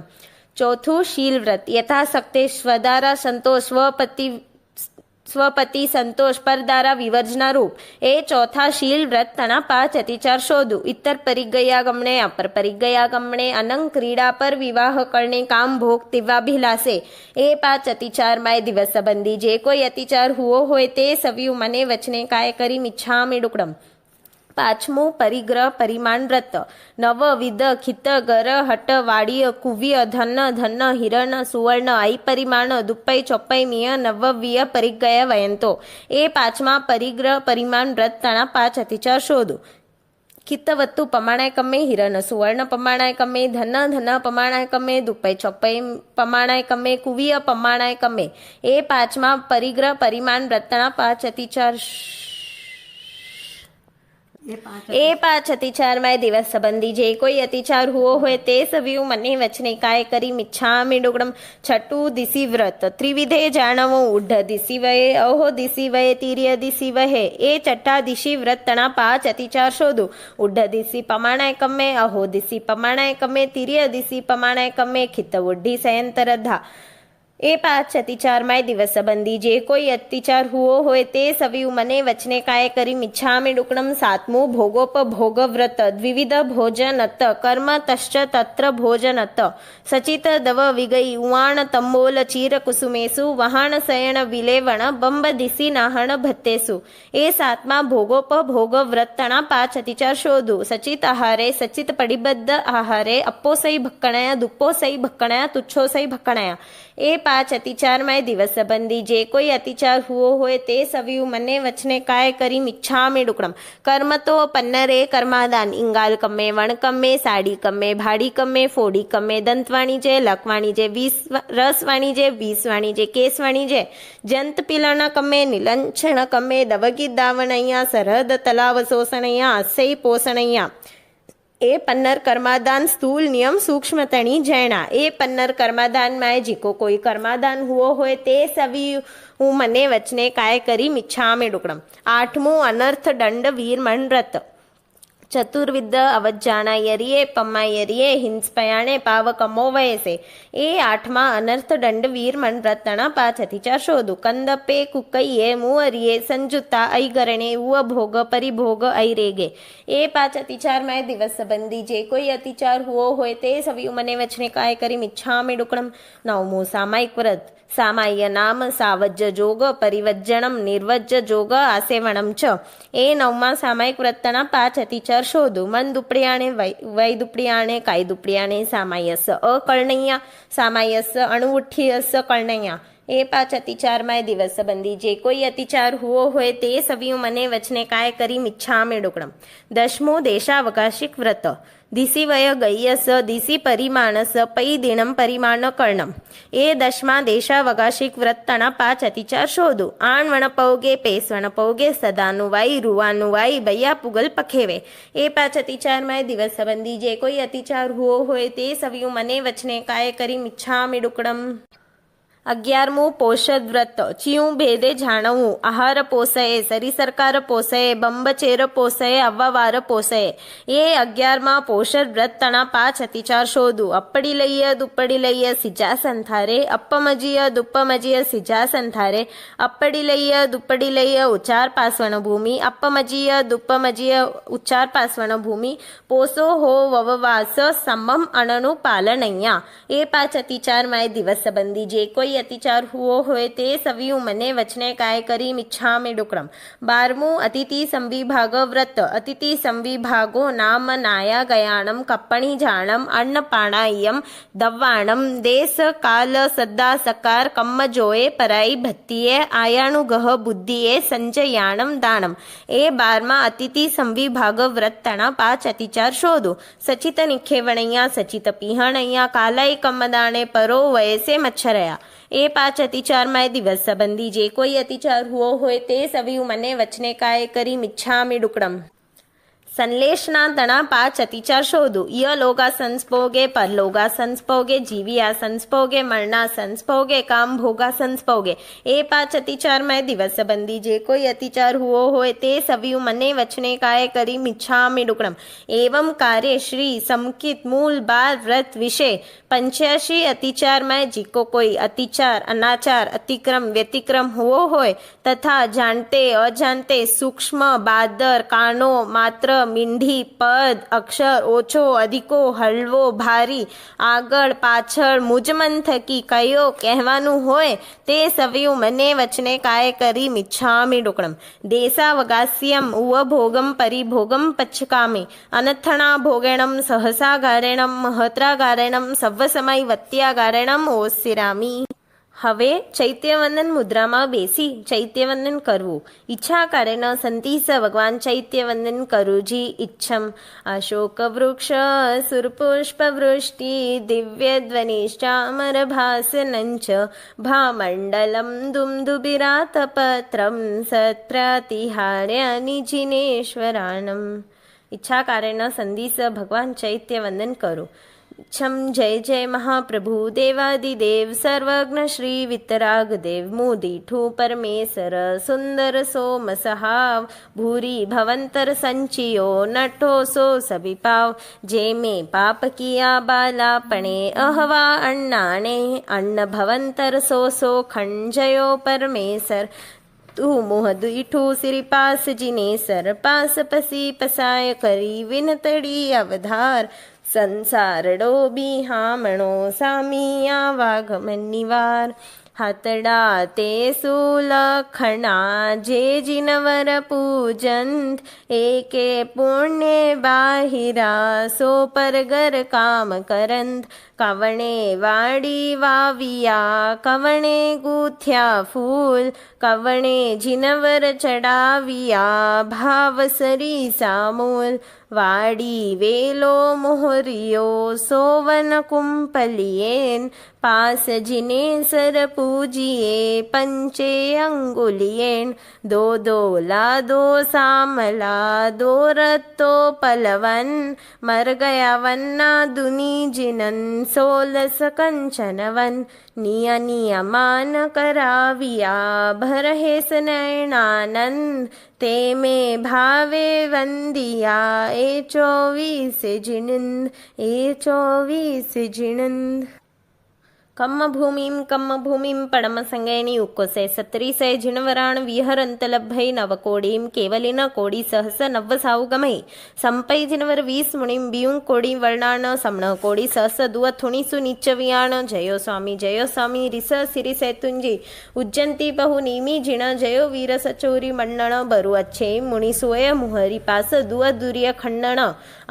ચોથું શીલ વ્રત યથાશક્તે સ્વદારા સંતોષ સ્વપતિ સંતોષ પરદારા વિવર્જના રૂપ. એ ચોથા શીલ વ્રત તણા 5 અતિચાર શોધું. ઇતર પરિગયા ગમણે અપર પરિગયા ગમણે અનંગ ક્રીડા પર વિવાહ કરણે કામ ભોગ તિવાભિલાષે. એ 5 અતિચારમાં દિવસ સંબંધી જે કોઈ અતિચાર હુઓ હોય તે સવિયું મને વચને કાય કરી મિચ્છામિ ડુક્કડમ. પાંચમું પરિગ્રહ પરિમાણ વ્રત નવ વિદ ખિત ગર હટ વાડીય કુવ્ય ધન ધન હિરણ સુવર્ણ આઈ પરિમાણ દુપ્પೈ ચોપ્પೈ મિય નવવ્ય પરિગય વયંતો. એ પાંચમા પરિગ્રહ પરિમાણ વ્રત તણા 5 અતિચાર શોધું. ખિતવત્તુ પમાણાય કમે હિરણ સુવર્ણ પમાણાય કમે ધન ધન પમાણાય કમે દુપ્પೈ ચોપ્પೈ પમાણાય કમે કુવ્ય પમાણાય કમે. એ પાંચમા પરિગ્રહ પરિમાણ વ્રત તણા 5 અતિચાર એ 5 અતિચારમાં દિવસ સંબંધી જે કોઈ અતિચાર હુઓ હોય તે સવિયું મને વચને કાય કરી મિચ્છામિ ડુક્કડમ. છઠ્ઠું દિશી વ્રત ત્રિવિધે જાણવું ઉઢ દિશી વયે અહો દિશી વયે તિર્ય દિશી વહે. એ છઠ્ઠા દિશી વ્રત તણા 5 અતિચાર શોધું. ઉઢ દિશી પમાણાય કમે અહો દિશી પમાણાય કમે તિર્ય દિશી પમાણાય કમે ખિત ઉઢી સયંતરધા. એ 5 અતિચારમાં દિવસ સંબંધી જે કોઈ અતિચાર હુઓ હોય તે સવિયું મને વચને કાય કરી મિચ્છામિ ડુક્કડમ. સાતમું ભોગોપભોગ વ્રત દ્વિવિધ ભોજનત કર્મ તશ્ચ તત્ર ભોજનત સચિત દવ વિગઈ ઉવાણ તંબોલ ચીર કુસુમેસુ વહાણ શયન વિલેવણ બંબ દિશી નાહણ ભત્તેસુ. એ સાતમા ભોગોપભોગ વ્રત તણા 5 અતિચાર શોધું. સચિત આહારે સચિત પડિબદ્ધ આહારે અપ્પોસઈ ભક્કણયા દુપ્પોસઈ ભક્કણયા તુચ્છોસઈ ભક્કણયા. એ 5 અતિચારમાં દિવસ સંબંધી જે કોઈ અતિચાર હુઓ હોય તે સવિયું મને વચને કાય કરી મિચ્છામિ ડુક્કડમ. કર્મ તો પન્નરે કર્માદાન ઇંગાલ કમે વણ કમે સાડી કમે ભાડી કમે ફોડી કમે દંતવાણી જે લકવાણી જે રસવાણી જે વીસવાણી જે કેસવાણી જે જંત પિલણ કમે નિલંછણ કમે દવગી દાવણૈયા સરહદ તલાવ શોષણૈયા અસઈ પોષણૈયા. એ પન્નર કર્માદાન સ્થૂલ નિયમ સૂક્ષ્મ તણી જૈણા. એ પન્નર કર્માદાનમાં જીકો કોઈ કર્માદાન હુઓ હોય તે સવિયું મને વચને કાય કરી મિચ્છામિ ડુક્કડમ. આઠમું અનર્થ દંડ વીર મન વ્રત ચતુર્વિદ અવજ્જાણા યરિયે પમ્માયરિયે હિંસ્પયાણે પાવકમો વયસે. એ આઠમા અનર્થ દંડ વીર મન વ્રત તણા 5 અતિચાર શોધું. કંદપે કુકૈયે મુવરિયે સંજુતા ઐગરણે ઉવ ભોગ પરિભોગ ઐરેગે. એ 5 અતિચારમાં દિવસ સંબંધી જે કોઈ અતિચાર હુઓ હોય તે સવિયું મને વચને કાય કરી મિચ્છામિ ડુક્કડમ. નવમું સામાયિક વ્રત સામાય નામ સાવજ્ય જોગ પરિવજ્જણમ નિર્વજ્જ જોગ આસેવણમ ચ. એ નવમા સામાયિક વ્રત તણા 5 અતિચાર શોધું. મન દુપડિયાણે વય દુપડિયાણે કાય દુપડિયાણે સામાયસ અકર્ણૈયા સામાયસ અણુઉઠ્ઠિયસ કર્ણૈયા. એ 5 અતિચારમાં દિવસ સંબંધી જે કોઈ અતિચાર હુઓ હોય તે સવિયું મને વચને કાય કરી મિચ્છામિ ડુક્કડમ. દશમું દેશાવકાશિક વ્રત દિશિવય ગય્યસ દિશી પરિમાણસ પૈ દિણમ પરિમાણ કર્ણમ. એ દશમા દેશાવકાશિક વ્રત તણા 5 અતિચાર શોધું. આણ વણપૌગે પેસ વણપૌગે સદાનું વાઈ રૂવાનું વાઈ બૈયા પુગલ પખેવે. એ 5 અતિચારમાં દિવસ સંબંધી જે કોઈ અતિચાર હુઓ હોય તે સવિયું મને વચને કાય કરી મિચ્છામિ ડુક્કડમ. 11મું પોષદ વ્રત ચિયું ભેદે જાણવું આહાર પોષયે સરીસરકાર પોષયે બંબચેર પોષયે અવ્વાવાર પોષયે. એ 11માં પોષદ વ્રત તણા 5 અતિચાર શોધું. અપ્પડી લઈએ દુપ્પડી લઈએ સિજા સંથારે અપ્પમજીય દુપ્પમજીય સિજા સંથારે અપ્પડી લઈએ દુપ્પડી લઈએ ઉચ્ચાર પાસવણ ભૂમિ અપ્પમજીય દુપ્પમજીય ઉચ્ચાર પાસવણ ભૂમિ પોષો હો વવવાસ સંબમ અણનું પાલનૈયા. એ 5 અતિચારમાં દિવસ સંબંધી જે કોઈ કોઈ અતિચાર હુઓ હોય તે સવિયું મને વચને કાય કરી મિચ્છામિ ડુક્કડમ. 12મું અતિથિ સંવિભાગ વ્રત. અતિથિ સંવિભાગો નામ નાયા ગયાણમ કપ્પણી જાણમ અન્નપાણાયમ દવ્વાણમ દેશ કાલ સદ્દા સકાર કમ્મ જોએ પરાઈ ભત્તિએ આયાણુ ગહ બુદ્ધિએ સંજયાણમ દાણમ. એ 12મા અતિથિ સંવિભાગ વ્રત તણા 5 અતિચાર શોધો. સચિત નિખેવણૈયા સચિત પીહણૈયા કાલાઈ કમ્મદાણે પરો વયસે મચ્છરયા. એ 5 અતિચારમાં દિવસ સંબંધી જે કોઈ અતિચાર હુઓ હોય તે સવિયું મને વચને કાય કરી મિચ્છામિ ડુક્કડમ. સંલેશના તણા 5 અતિચાર શોધો. યલોગા સંસ્પોગે પરલોગા સંસ્પોગે જીવિયા સંસ્પોગે મરણા સંસ્પોગે કામ ભોગા સંસ્પોગે. એ 5 અતિચારમાં દિવસ સંબંધી જે કોઈ અતિચાર હુઓ હોય તે સવિયું મને વચને કાય કરી મિચ્છામિ ડુક્કડમ. એવમ કાર્ય શ્રી સમકિત મૂલ 12 વ્રત વિશે 85 અતિચારમાં જીકો કોઈ અતિચાર અનાચાર અતિક્રમ વ્યતિક્રમ હુઓ હોય તથા જાણતે અજાણતે સૂક્ષ્મ બાદર કાનો માત્ર મીંઢી પદ અક્ષર ઓછો અધિકો હળવો ભારી આગળ પાછળ મુજમન થકી કયો કહેવાનું હોય તે સવિયું મને વચને કાય કરી મિચ્છામિ ડુક્કડમ. દેશાવગાસ્યમ ઉવભોગમ પરિભોગમ પચ્છકામી અનથણા ભોગેણમ સહસા ગારેણમ મહત્રાગારેણમ સવ્વસમય વત્યાગારેણમ ઓસિરામી. હવે ચૈત્યવંદન મુદ્રામાં બેસી ચૈત્યવંદન કરવું. ઈચ્છા કારેન સંતિસ ભગવાન ચૈત્યવંદન કરુજી ઈચ્છમ. અશોક વૃક્ષ સુરપુષ્પ વૃષ્ટિ દિવ્ય ધ્વનિશ્ચામર ભાસનંચ ભામંડલમ દુમદુબિરાત પત્રમ સત્પ્રતિહાર્ય નિજિનેશ્વરાણમ. ઈચ્છા કારેન સંતિસ ભગવાન ચૈત્યવંદન કરું. इच्छम जय जय महाप्रभु देवादिदेव सर्वज्ञ श्री वितराग देव मुदीठु परमेश्वर सुंदर सोम सहाव भूरी भवंतर संचियो नटो सो सविपाव जे में पाप किया बालापणे अहवा अण्णाणे अन्न भवंतर सो सो खंजयो परमेश्वर तू मोह दुईठू सिरिपास जिने सर पास पसी पसाय करी विनतड़ी अवधार સંસારડો બિહામણો સામિયા વાઘમનિવાર. હાતડા તે સુલખણા જે જીનવર પૂજંત એકે પુણ્ય બાહિરા સો પરગર કામ કરંત. કવણે વાડી વાવિયા કવણે ગૂથ્યા ફૂલ કવણે જીનવર ચડાવિયા ભાવસરી સામૂલ. વાડી વેલો મોહરિયો સોવન કુંપલિયેન પાસ જીને સર પૂજીએ પંચે અંગુલિયેન. દો લાદો સામલા દો રત્તો પલવન મર ગયા વન્ના દુની જીનન સોલસ કંચનવન. નિય નિયમાન કરાવિયા ભरहेस નયનાનંદ તે મેં ભાવે વંદિયા એ 24 જીણંદ એ 24 જીણંદ. કમ્મભૂમિમ પડમસંગેની ઉક્કોસે સત્રીસે જીણવરાણ વિહરંતલભ્ભૈ નવકોડીમ કેવલિન કોડી સહસ નવસાઉગમૈ સંપૈ જીનવર 20 મુનિમ બિયું કોડી વર્ણાણ સમણ કોડી સહસ દુઅ થુણીસુ નીચવિયાણ. જયો સ્વામી રિસ સિરી સૈતુંજી ઉજ્જંતી બહુ નીમી જીણ જયો વીર સચોરી મંડણ બરુ અચ્છે મુનિસુએ મુહરી પાસ દુઅ દુર્ય ખંડણ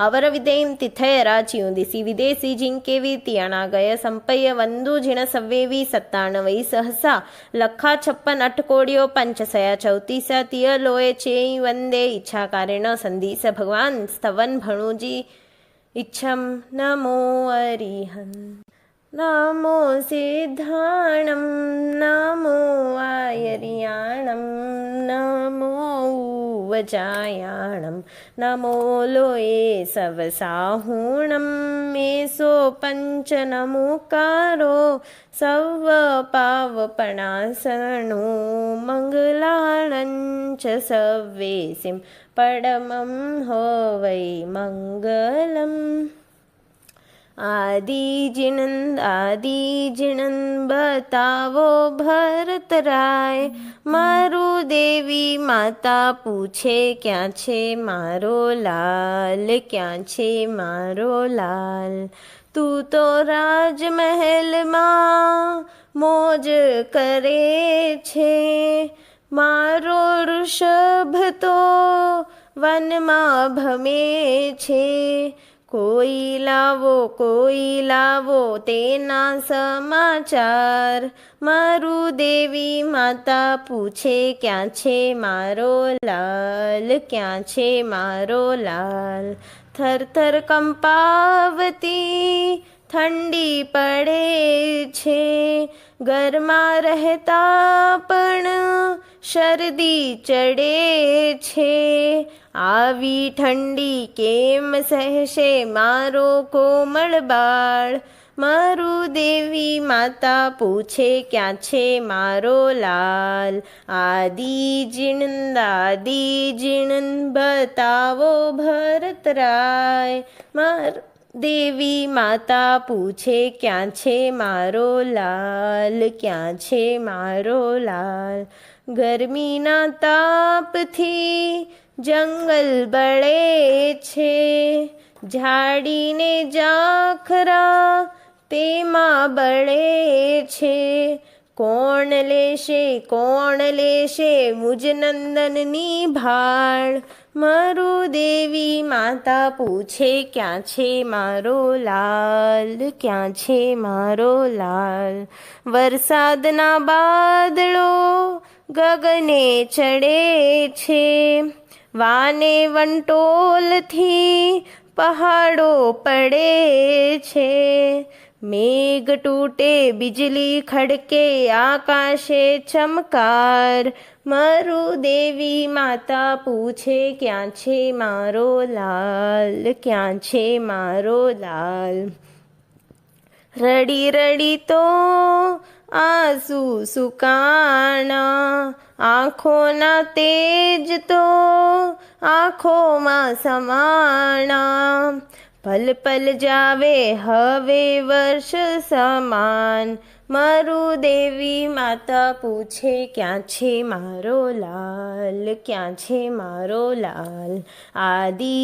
અવર વિદેમ તિથય રાચિયું દિસી વિદેશી જીંકેવી તિયાણા ગય સંપૈય વંદુ જીણ સવ્વેવી 97 સહસા લખા 56 અઠકોડિયો પંચસયા 34 તિય લોએ ચેઈ વંદે. ઈચ્છા કારેણ સંધિસ ભગવાન સ્તવન ભણુજી ઈચ્છમ. નમો અરિહં નમો સિદ્ધાણમ નમો આયર્યાણમ નમો વજાયાણમ નમો લોએ સવસાહૂણમ મેસો પંચ નમોકારો સવ પાવપણાસણો મંગલાણંચ સવ્વેસિમ પડમમ હવૈ મંગલમ. આદિજીણન બતાવો ભરતરાય મારું દેવી માતા પૂછે ક્યાં છે મારો લાલ ક્યાં છે મારો લાલ. તું તો રાજમહેલમાં મોજ કરે છે. મારો ઋષભ તો વનમાં ભમે છે. કોઈ લાવો તેના સમાચાર. મારું દેવી માતા પૂછે ક્યાં છે મારો લાલ, ક્યાં છે મારો લાલ. થરથર કંપાવતી ઠંડી પડે છે. ઘરમાં રહેતા પણ શરદી ચડે છે. આવી ઠંડી કેમ સહેશે મારો કોમળ બાળ. મારું દેવી માતા પૂછે ક્યાં છે મારો લાલ. આદિ જીણન બતાવો ભરતરાય. દેવી માતા પૂછે ક્યાં છે મારો લાલ, ક્યાં છે મારો લાલ. ગરમીના તાપથી જંગલ બળે છે. ઝાડીને ઝાખરા તેમાં બળે છે. કોણ લેશે મુજ નંદનની ભાળ. મારું દેવી માતા પૂછે ક્યાં છે મારો લાલ, ક્યાં છે મારો લાલ. વરસાદના બાદળો ગગને ચડે છે. વાને વંટોલથી પહાડો પડે છે. મેઘ તૂટે બિજલી ખડકે આકાશે ચમકાર. મારું દેવી માતા પૂછે ક્યાં છે મારો લાલ, ક્યાં છે મારો લાલ. રડી તો આંસુ સુકાણા. આંખોના તેજ તો આંખોમાં સમાણા. પલ પલ જાવે હવે વર્ષ સમાન. મારું દેવી માતા પૂછે ક્યાં છે મારો લાલ, ક્યાં છે મારો લાલ. આદિ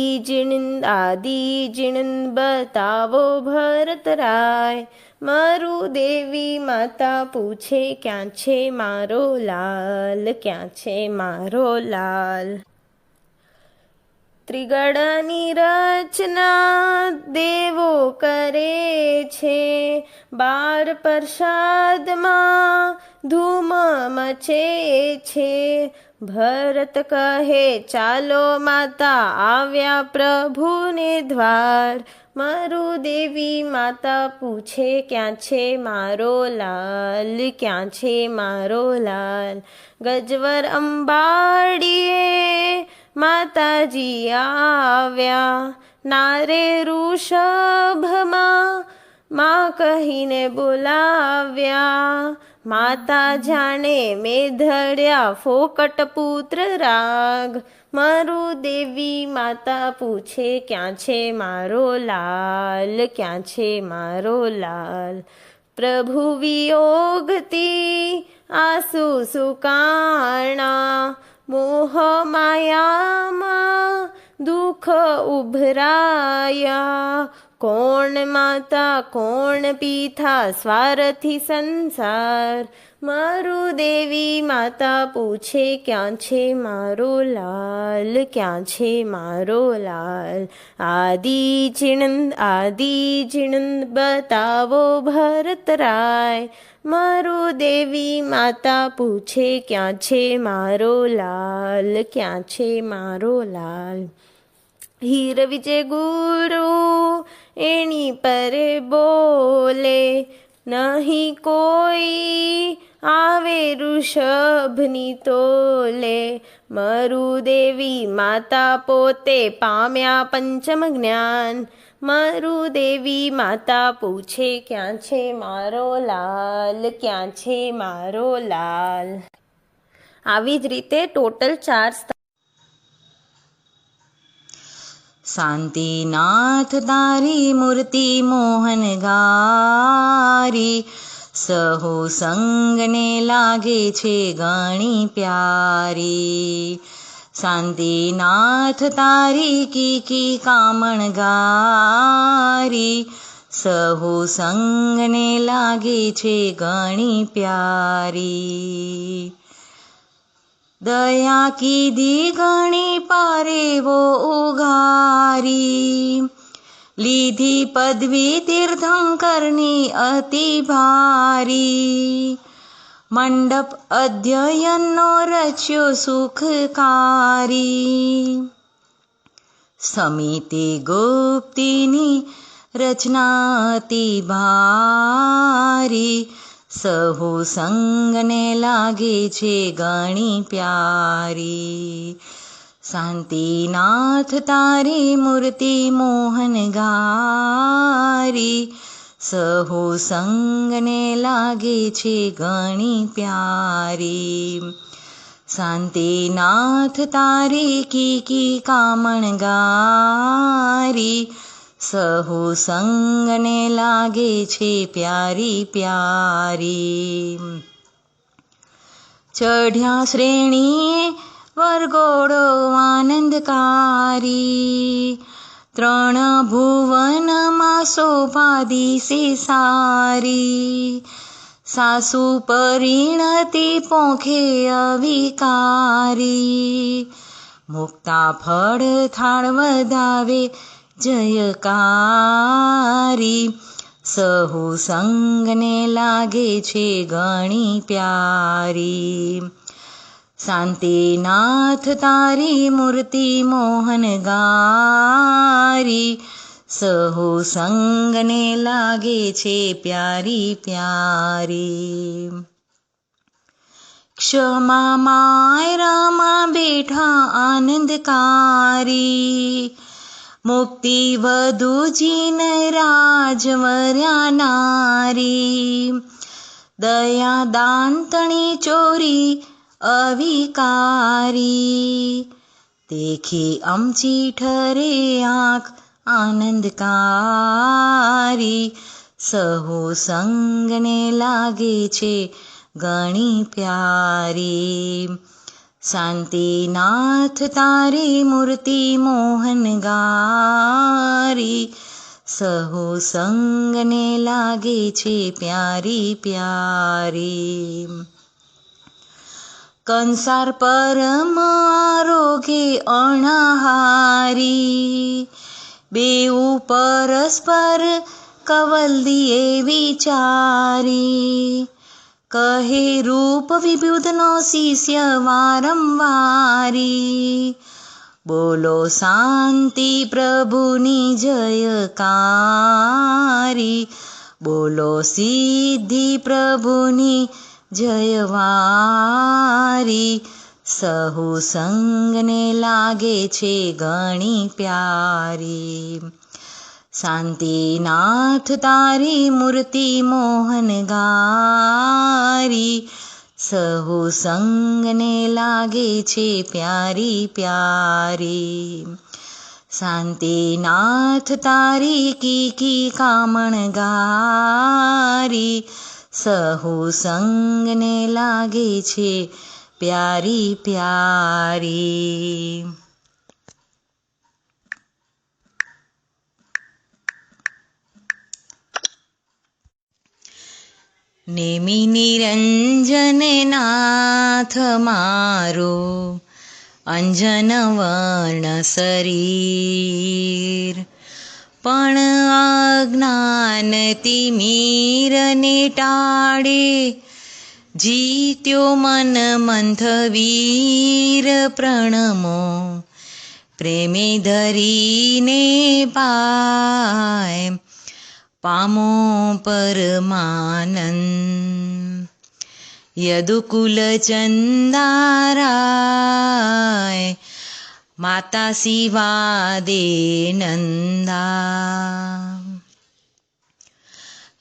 જીણન બતાવો ભરતરાય. મારું દેવી માતા પૂછે ક્યાં છે મારો લાલ, ક્યાં છે મારો લાલ. ત્રિગળની રચના દેવો કરે છે. 12 પ્રસાદમાં ધૂમ મચે છે. ભરત કહે ચાલો માતા આવ્યા પ્રભુને દ્વાર. મારું દેવી માતા પૂછે ક્યાં છે મારો લાલ, ક્યાં છે મારો લાલ. ગજવર અંબાડીએ માતાજી આવ્યા. નારે ઋષભમાં માં કહીને બોલાવ્યા. માતા જાણે મેધડ્યા ફોકટ પુત્ર રાગ. મારું દેવી માતા પૂછે ક્યાં છે મારો લાલ, ક્યાં છે મારો લાલ. પ્રભુ વિયોગથી આંસુ સુકાણા. મોહ માયામાં દુઃખ ઉભરાયા. કોણ માતા કોણ પિતા સ્વાર્થી સંસાર. મારું દેવી માતા પૂછે ક્યાં છે મારો લાલ, ક્યાં છે મારો લાલ. આદિ જીણન બતાવો ભરતરાય. મારું દેવી માતા પૂછે ક્યાં છે મારો લાલ, ક્યાં છે મારો લાલ. હીર વિજય ગુરુ એની પરે બોલે. નહીં કોઈ આવે ઋષભની તોલે. મારું દેવી માતા પોતે પામ્યા પંચમ જ્ઞાન. મારું દેવી માતા પૂછે ક્યાં છે મારો લાલ, ક્યાં છે મારો લાલ. આવી જ રીતે ટોટલ 4 શાંતિનાથ તારી મૂર્તિ મોહન ગારી. સહુ સંગને લાગે છે ઘણી પ્યારી. શાંતિનાથ તારી કી કામણ ગારી. સહુ સંગને લાગે છે ઘણી પ્યારી. દયા કીધી ઘણી પારેવો ઉઘારી, લીધી પદવી તીર્થંકરની અતિ ભારી. મંડપ અધ્યયનનો રચ્યો સુખકારી, સમિતિ ગુપ્તિની રચના અતિ ભારી. સહુ સંગને લાગે છે ઘણી પ્યારી. શાંતિનાથ તારી મૂર્તિ મોહનગારી, સહુ સંગને લાગે છે ઘણી પ્યારી. શાંતિનાથ તારી કીકી કામણગારી, સહુ સંગને લાગે છે પ્યારી પ્યારી. ચઢ્યા શ્રેણીએ વરઘોડો આનંદકારી, ત્રણ ભુવનમાં શોભા દિશે સારી. સાસુ પરિણતિ પોખે અવિકારી, મુક્તા ફળ થાળ વધાવે જયકારી. સહુ સંગને લાગે છે ઘણી પ્યારી. શાંતિનાથ તારી મૂર્તિ મોહનગારી, સહુ સંગને લાગે છે પ્યારી પ્યારી. ક્ષમા માયરામાં બેઠા આનંદકારી, મુક્તિ વધુ જીન રાજવર્યા નારી. દયા દાંતણી ચોરી અવિકારી, દેખી અમચી ઠરે આંખ આનંદકારી. સહુ સંગને લાગે છે ઘણી પ્યારી. શાંતિનાથ તારી મૂર્તિ મોહનગારી, સહુ સંગને લાગે છે પ્યારી પ્યારી. કંસાર પરમ આરોગે અણાહારી, બેઉ પરસ્પર કવલ્દીએ વિચારી. કહે રૂપ વિબુધનો શિષ્ય વારંવારી, બોલો શાંતિ પ્રભુની જયકારી. બોલો સિદ્ધિ પ્રભુની જયવારી. સહુ સંગને લાગે છે ઘણી પ્યારી. શાંતિનાથ તારી મૂર્તિ મોહનગારી, સહુ સંગને લાગે છે પ્યારી પ્યારી. શાંતિનાથ તારી કીકી કામણગારી, સહુ સંગને લાગે છે પ્યારી પ્યારી. નેમિ નિરંજન નાથ મારો, અંજન વર્ણ શરીર. પણ અજ્ઞાન તિમિરને ટાળે, જીત્યો મન મંથ વીર પ્રણમો. પ્રેમે ધરીને પાય, પામો પરમાનંદ. યદુકુલ ચંદારાય, માતા શિવા દે નંદા.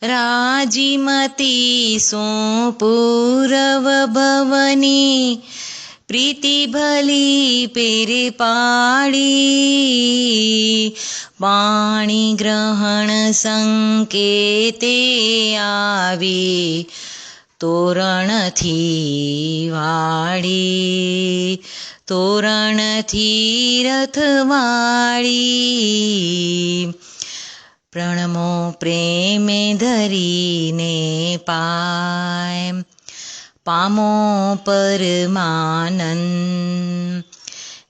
રાજીમતી સો પૂરવ ભવની, પ્રીતિ ભલી પેરે પાડી. પાણી ગ્રહણ સંકેતે આવી, તોરણથી વાળી. તોરણથી રથવાળી. પ્રણમો પ્રેમે ધરીને પાય પામો પરમાનંદ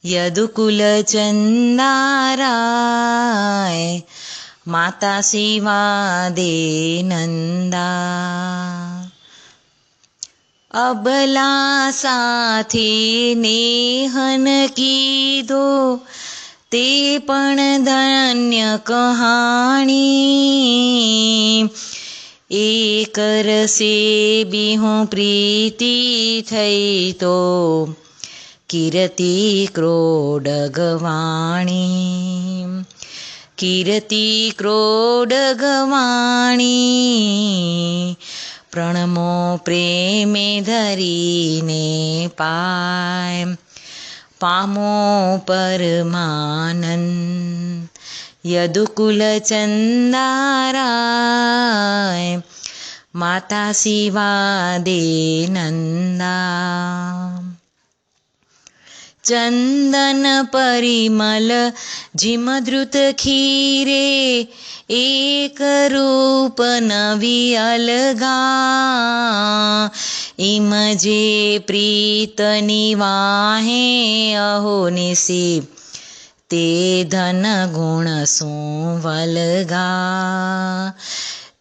યદુકુલ ચંદારાય માતા શિવા દે નંદા અબલા સાથે નેહન કીધો તે પણ ધન્ય કહાણી એક રસે બિહું પ્રીતિ થઈ તો કીર્તિ ક્રોડગવાણી કીર્તિ ક્રોડગવાણી પ્રણમો પ્રેમે ધરીને પાય પામો પરમાનંદ યદુકુલ ચંદારાય માતા શિવા દે નંદા ચંદન પરિમલ જીમદ્રુત ખીરે એક રૂપ નવી અલગા ઇમ જે પ્રીત નિવાહે અહો નિશી તે ધન ગુણ શું વલગા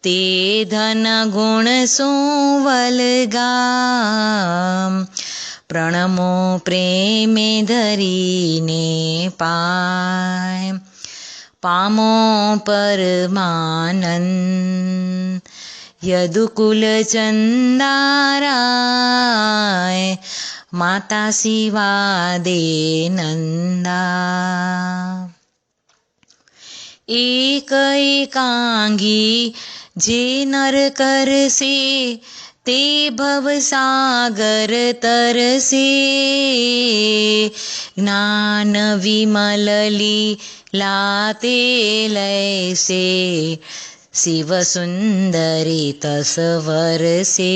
તે ધન ગુણ શું વલગા પ્રણમો પ્રેમે ધરીને પાય પામો પરમાનંદ યદુકુલ ચંદારાય માતા શિવા દે નંદા એક એકાંગી જે નર કરશે તે ભવસાગર તરસે જ્ઞાન વિમલલી લાતે લૈસે શિવ સુંદરી તસવરસે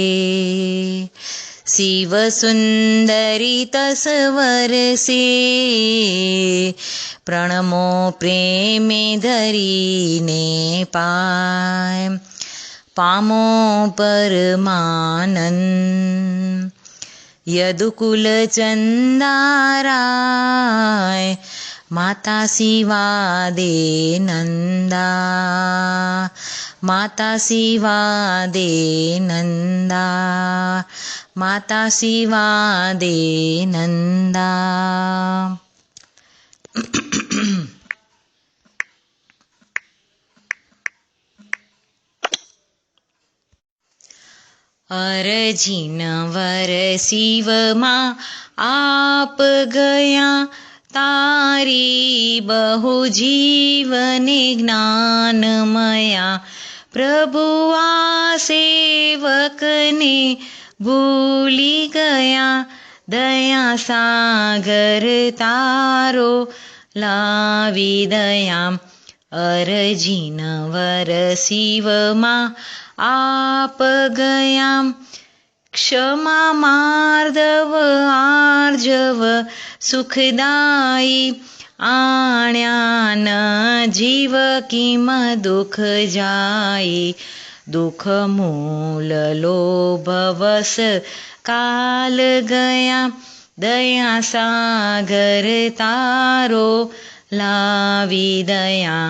શિવ સુંદરી તસવરસે પ્રણમો પ્રેમે ધરીને પાય પામો પરમાનંદ યદુકુલ ચંદારાય માતા શિવા દે નંદા માતા શિવા દે નંદા માતા શિવા દે નંદા અરજીનવર શિવમાં આપ ગયા તારી બહુ જીવને જ્ઞાનમયા પ્રભુ આ સેવકને ભૂલી ગયા દયા સાગર તારો લાવી દયા અરજીનવર શિવમાં આપ ગયા ક્ષમા માર્દવ આર્જવ સુખદાયી આણ્યાન જીવ કિમ દુઃખ જાય દુઃખ મૂલ લોભવસ કાલ ગયા દયા સાગર તારો લાવી દયા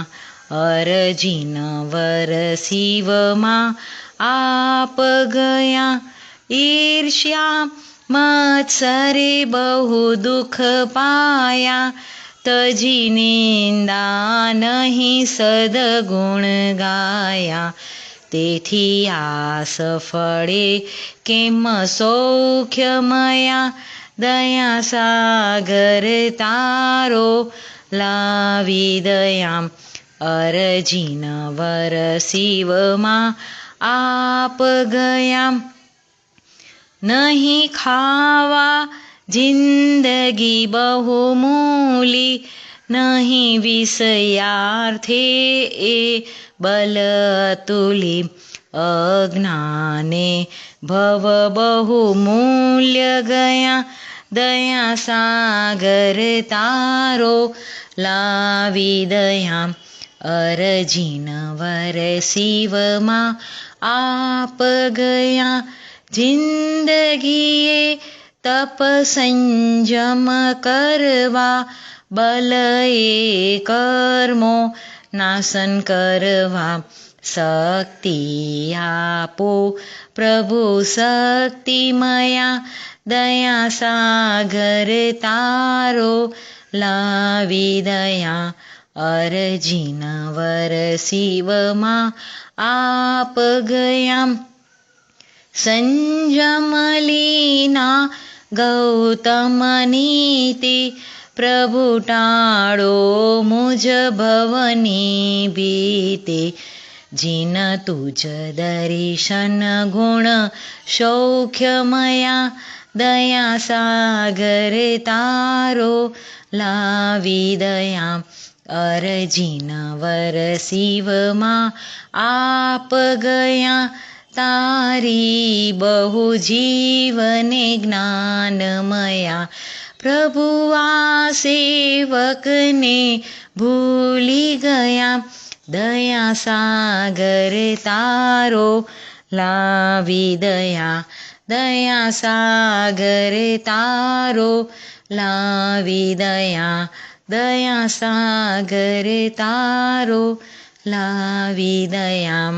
અરજીનવર શિવમાં આપ ગયા ઈર્ષ્યા મત્સરે બહુ દુઃખ પાયા તજી નિંદા નહીં સદગુણ ગાયા તેથી આસ ફળે કેમ સૌખ્યમયા દયા સાગર તારો લાવી દયા અરજીનવર શિવમાં આપ ગયા નહીં ખાવા જિંદગી બહુ મૂલી નહીં વિષયાર્થે એ બલ અતુલી અજ્ઞાને ભવ બહુ મૂલ્ય ગયા દયા સાગર તારો લાવી દયા અરજીન વરસીવમાં આપ ગયા. જિંદગીએ તપ સંયમ કરવા, બલ એ કર્મો નાશન કરવા. શક્તિ આપો પ્રભુ શક્તિમયા, દયા સાગર તારો લાવી દયા. અરજીન વરસીવમાં આપ ગયા. સંયમ લીના ગૌતમ નીતિ, પ્રભુ ટાળો મુજ ભવની ભીતિ. જીન તુજ દર્શન ગુણ સૌખ્યમયા, દયા સાગર તારો લાવી દયા. અરજીન વરસીવમાં આપ ગયા. તારી બહુ જીવને જ્ઞાનમયા, પ્રભુ આ સેવકને ભૂલી ગયા. દયા સાગર તારો લાવી દયા. દયા સાગર તારો લાવી દયા. દયા સાગર તારો લાવી દયા.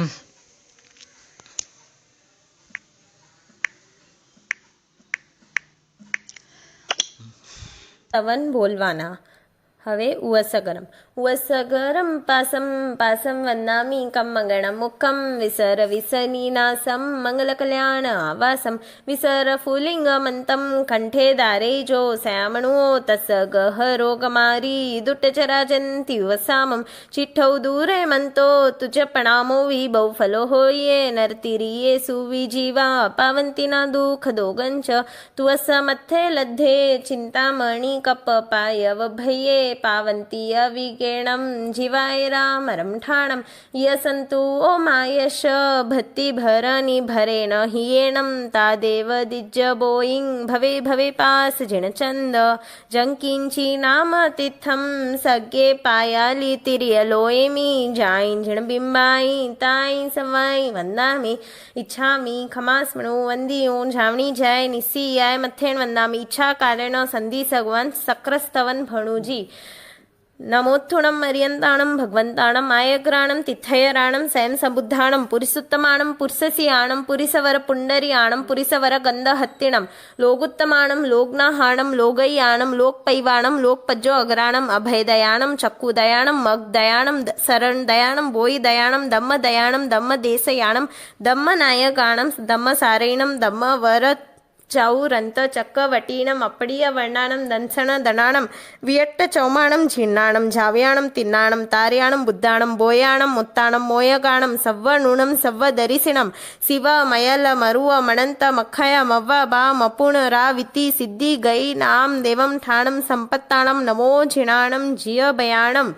સવન બોલવાના. હવે ઉવસગરમ. ઉવસગરમ પાસમ પાસમ વંદામી કમ મંગળમ મુખમ, વિસર વિસનીનાસમ મંગલ કલ્યાણ આવાસમ. વિસર ફુલિંગમંતમ કંઠે દારે જો શ્યામણુઓ, તસ ગહરો ગમારી દુટ્ટચરાજંતિ વસામમ. ચિઠ્ઠૌ દૂરે મંતો તુજ પ્રણામો વિબહુ ફલો હોઈએ, નરતિરીએ સુવિજીવા પાવંતિના દુઃખ દોગંચ. તુવસ મથ્થે લદ્ધે ચિંતામણી કપ પાયવ ભયે, પાવંતીય વિગેણમ જીવાય રામ રમઠાણમ. યસંતુ ઓ માયશ ભક્તિ ભરની ભરેણ હિયેણમ, તાદેવ દિજ્જ બોઈંગ ભવે ભવે પાસ જીણચંદ. જંકિંચી નામ તિથમ સગ્ગે પાયાલી તિર્યલોએમી, જાઈ જીણબિંબાઈ તાઈ સવાઈ વંદામી. ઈચ્છામી ખમાસ્મણું વંદિયું જાવણી જાય નિસ્સીયાય મથેણ વંદામી. ઈચ્છા કારેણ સંધિ સગવન સક્રસ્તવન ભણુજી. નમોત્થુણમ મર્યંતાણમ ભગવંતાણમ આયગ્રાણમ તિથયરાણમ સ્વયં સંબુદ્ધાણમ પુરીસુત્તમાણમ પુરુષસિયાણમ પુરીસવર પુંડરિયાણમ પુરીસવર ગંધહત્તિણમ લોગુત્તમાણમ લોગ્નાહાણમ લોગૈયાણમ લોકપૈવાણમ લોકપજ્જો અગ્રાણમ અભયદયાણમ ચક્કુદયાણમ મગદયાણમ શરણદયાણમ બોયદયાણમ દમ્મદયાણમ દમ્મદેશયાણમ દમ્મનાયકાણમ દમ્મસારૈણમ દમ્મવર ચૌરંત ચક્કવટીણમ અપડીય વર્ણાણમ દંસણ દણાણમ વિયટ્ટ ચૌમાણમ જીર્ણાણમ જાવ્યાણમ તિન્નાણમ તાર્યાણમ બુદ્ધાણમ બોયાણમ મુત્તાણમ મોયગાણમ સવ્વ નૂણમ સવ્વ દરિસિણમ શિવ મયલ મરુવ મણંત મખય મવ્વ બા મપુણ રા વિતિ સિદ્ધિ ગઈ નામ દેવમ ઠાણમ સંપત્તાણમ નમો જીણાણમ જીય ભયાણમ.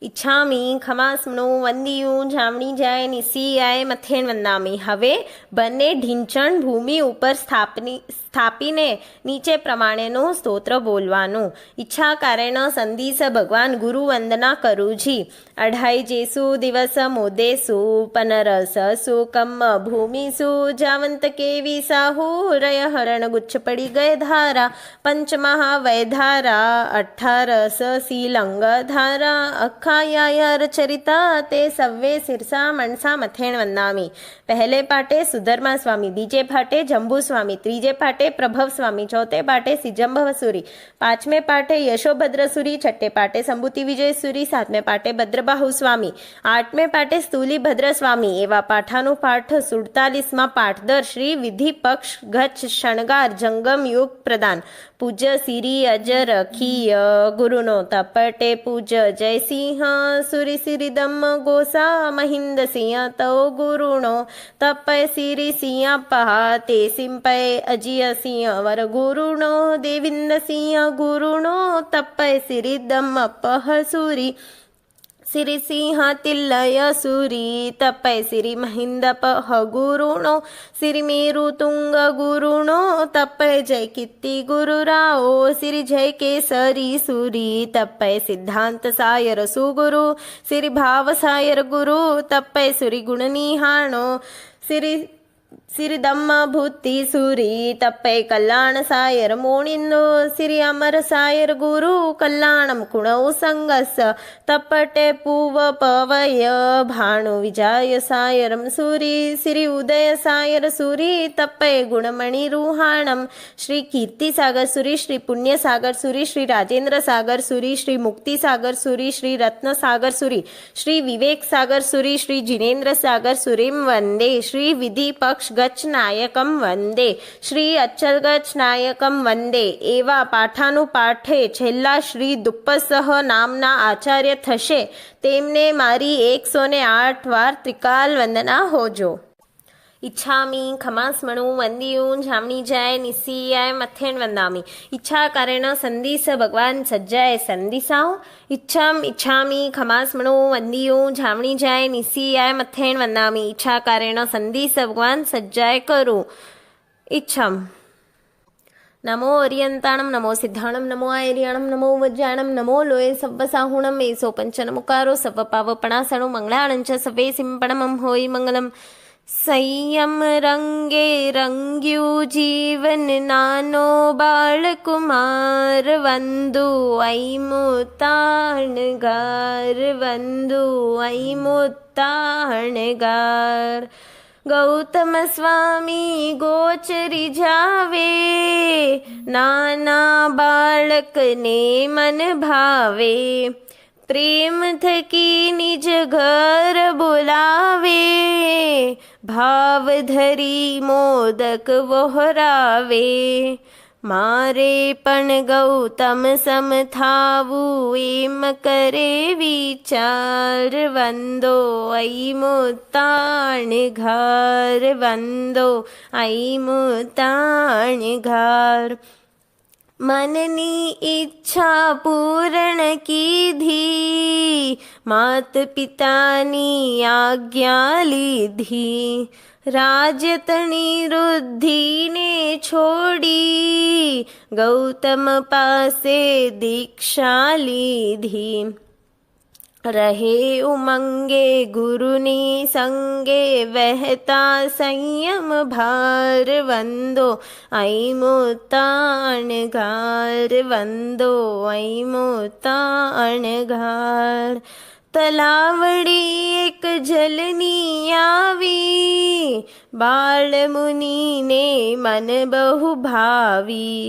ઈચ્છામી ખમાસ્મણું વંદિયું જાવણી જાય નિસ્સીયાય મથેણ વંદામી. હવે બંને ઢીંચણ ભૂમિ ઉપર સ્થાપીને નીચે પ્રમાણેનું સ્તોત્ર બોલવાનું. ઈચ્છા કારેણ સંદીસ ભગવાન ગુરુ વંદના કરુજી. અઢાઈ જેસુ દિવસ મોદેસુ પનરસ સુકમ ભૂમિસુ, જાવંત કેવી સાહુ રય હરણ ગુચ્છ પડી ગય ધારા. પંચમહા વૈધારા 18 શીલંગ ધારા, અખાયાયર ચરિતા તે સવ્વે સિરસા મણસા મથેણ વંદામી. પહેલે પાટે સુધર્મા સ્વામી, બીજે પાટે જંબુ સ્વામી, ત્રીજે પાટે પ્રભવ સ્વામી, ચોથે પાટે સિજંભવસુરી, પાંચમે પાટે યશોભદ્રસુરી, છઠ્ઠે પાટે સંબુતિ વિજયસુરી, સાતમે પાટે ભદ્રબાહુ સ્વામી, આઠમે પાટે સ્તુલી ભદ્ર સ્વામી. એવા પાઠાનું પાઠ 47માં પાઠદર શ્રી વિધિ પક્ષ ગચ્છ શણગાર જંગમ યુગ પ્રદાન. પૂજ્ય સિરી અજર ખીય ગુરુનો તપટે પૂજ્ય જયસિંહ સુરી સિરી દમ ગોસા મહિન્દ સિંહ તૌ ગુરુનો તપય સિરી સિંહ પહા તે સિંપય અજીય સિંહ વર ગુરુનો દેવિંદ સિંહ ગુરુનો તપય સિરી દમ પહ સુરી સિરિસિંહ તિલ્લય સુરી તપય સિરી મહિન્દપ ગુરુણો સિરી મેરુ તુંગ ગુરુણો તપય જય કીર્તિ ગુરુરાઓ સિરી જય કેસરી સુરી તપય સિદ્ધાંત સાયર સુગુરુ સિરી ભાવ સાયર ગુરુ તપય સુરી ગુણ નિહાણો સિરી દમ્મ ભૂતિ સુરી તપય કલ્યાણ સાયર મોણિંદો સિરી અમર સાયર ગુરુ કલ્યાણમ કુણૌ સંગસ તપટે પૂવ પવય ભાણુ વિજાય સાયરમ સુરી સિરી ઉદય સાયર સુરી તપય ગુણમણિ રૂહાણમ શ્રી કીર્તિ સાગર સુરી શ્રી પુણ્ય સાગર સુરી શ્રી રાજેન્દ્ર સાગર સુરી શ્રી મુક્તિ સાગર સુરી શ્રી રત્ન સાગર સુરી શ્રી વિવેક સાગર સુરી શ્રી જીનેન્દ્ર સાગર સુરીમ વંદે શ્રી વિધિ પક્ષ ગચ્છ નાયકમ વંદે શ્રી અચલ ગચ્છ નાયકમ વંદે એવા પાઠાનુપાઠે છેલ્લા શ્રી દુપ્પસહ નામના આચાર્ય થશે તેમને મારી 108 વાર ત્રિકાલ વંદના હોજો. इच्छामि खमास्मणु वंदियूं झामणी जाय निसीयाय मथेन वंदामि इच्छा कारेण संदिस भगवान सज्जाय संदिसाओ इच्छामि खमास्मणु वंदियूं झामणी जाय निसीयाय मथेन वंदामि इच्छा कारेण संदिस भगवान सज्जाय करू इच्छम. नमो अर्यंताणम नमो सिद्धाणम नमो आयर्याणम नमो वज्राणम नमो लोये सव्वसाहुणम एसो पंचनमुकारो सव्वपावपणासणु मंगलाणंच सवे सिंपणमं होई मंगलम. संयम रंगे रंग्यू जीवन नानो बाळकुमार वंदु ऐमुताणगार वंदु ऐमुताणगार. गौतम स्वामी गोचरी जावे नाना बाळक ने मन भावे प्रेम थकी निज घर बोलावे भाव धरी मोदक वोहरावे मारे पण गौतम सम थावू एम करे विचार वंदो ऐमुताणघार वंदो ऐमुताणघार. मननी इच्छा पूर्ण कीधी मात पितानी आज्ञा लीधी રાજતની રુદ્ધિને છોડી ગૌતમ પાસે દીક્ષા લીધી. રહે ઉમંગે ગુરુની સંગે વહેતા સંયમ ભાર વંદો ऐमुताणघार વંદો ऐमुताणघાર. તલાવડી એક જલની આવી બાળ મુનિને મન બહુ ભાવી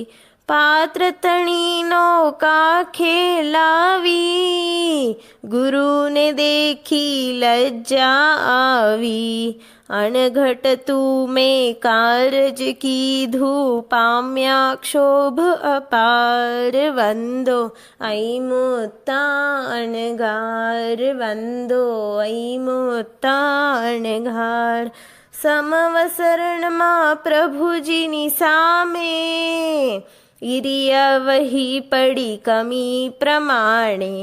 પાત્ર તણીનો કાખે લાવી ગુરુને દેખી લજ્જા આવી અણઘટ તું મેં કારજ કીધું પામ્યા ક્ષોભ અપાર વંદો ऐमुताणघार વંદો ऐमुताणघाર. સમવસરણમાં પ્રભુજીની સામે ઈરિયા વહી પડી કમી પ્રમાણે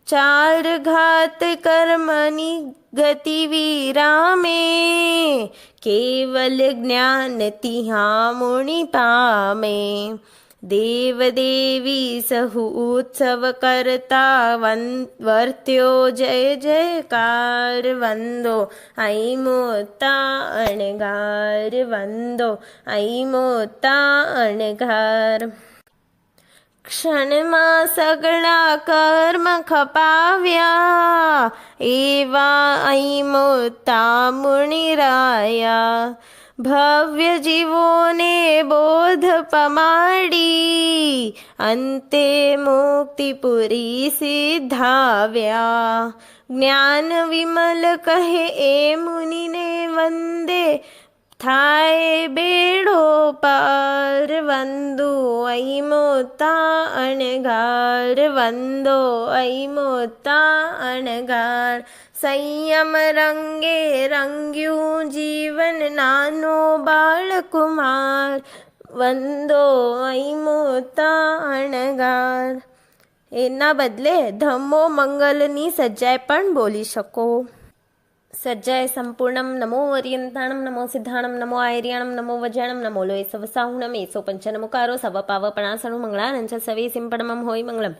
ચાર ઘાત કર્મની ગતિ વિરામે કેવલ જ્ઞાન તિહા મુનિ પામે. દેવ દેવી સહુ ઉત્સવ કરતા વર્ત્યો જય જયકાર વંદો ऐमुताणघार વંદો ऐमुताणघाર. ક્ષણમાં સગળા કર્મ ખપાવ્યા એવા ऐमुता મુનિરાયા ભવ્ય જીવોને બોધ પમાડી અંતે મુક્તિપુરી સિદ્ધાવ્યા. જ્ઞાન વિમલ કહે એ મુનિને વંદે થાય બેડો પાર વંદો ऐमुताणघार વંદો ऐमुताणઘાર. સંયમ રંગે રંગ્યું જીવન નાનો બાળકુમાર વંદો ऐमुताणघार. એના બદલે ધમ્મો મંગલની સજ્જાએ પણ બોલી શકો. સજ્જાએ સંપૂર્ણમ નમો અરિયંતાણમ નમો સિદ્ધાણમ નમો આયર્યાણમ નમો વજ્રાણમ નમો લોય સવસાહુણમ એસો પંચનમુકારો સવ પાવપણાસણુ મંગળાનંચ સવે સિંપડમમ હોય મંગલમ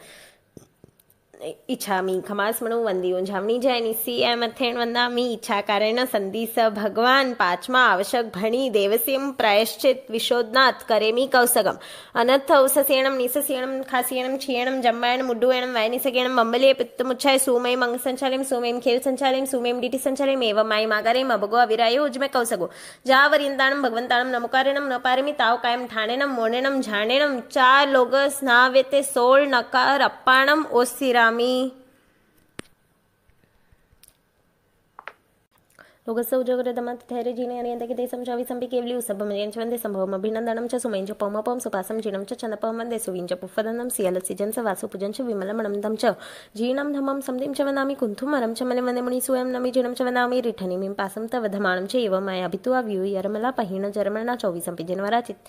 ઈચ્છામી ખમાસ્મણું વંદિયો જામણી જાય નિસી એમ અથેણ વંદામી ઈચ્છા કારેણ સંદીસ ભગવાન પાંચમા આવશ્યક ભણી દેવસીમ પ્રાયશ્ચિત વિશોદનાથ કરેમી કૌસગમ અનથ ઉસસેણમ નિસસેણમ ખાસેણમ ક્ષીણમ જંબાયણ મુડ્ડુએણમ વાયનિસગેણમ મંબલીય પિત્તમુચ્છાય સુમય મંગ સંચાલિમ સુમેમ ખેલ સંચાલિમ સુમેમ ડીટી સંચાલિમ એવ માય માગારેમ અભગો અવિરાયો ઉજમે કૌસગો જાવરિંદાણમ ભગવંતાણમ નમુકારેણમ ન પારેમી તાવ કાયમ ઠાણેણમ મોણેણમ ઝાણેણમ ચાર લોગસ નાવેતે સોળ નકાર અપ્પાણમ ઓસિરામી लोकस्य उजोगरदमात् थैरे जीने अनियन्ते किते संचावि संपि केवली उसभमजयं च वन्दे सम्भवम् अभिनन्दनं च सुमयं च पौमपं सुपासं जीनं च चन्दपं वन्दे सुवीं च पुष्पदनं सियलसिजं च वासुपूजं च विमलमणं च जीर्णं धमं संधिं च वदामि कुन्थुमरं च मले वन्दे मुनिसूयं नमि जीर्णं च वदामि रिठनिमिं पासं त वधमाणं च एवं माया भितुआ व्यू यरमला पहिण जरमणा 24 जनवराचित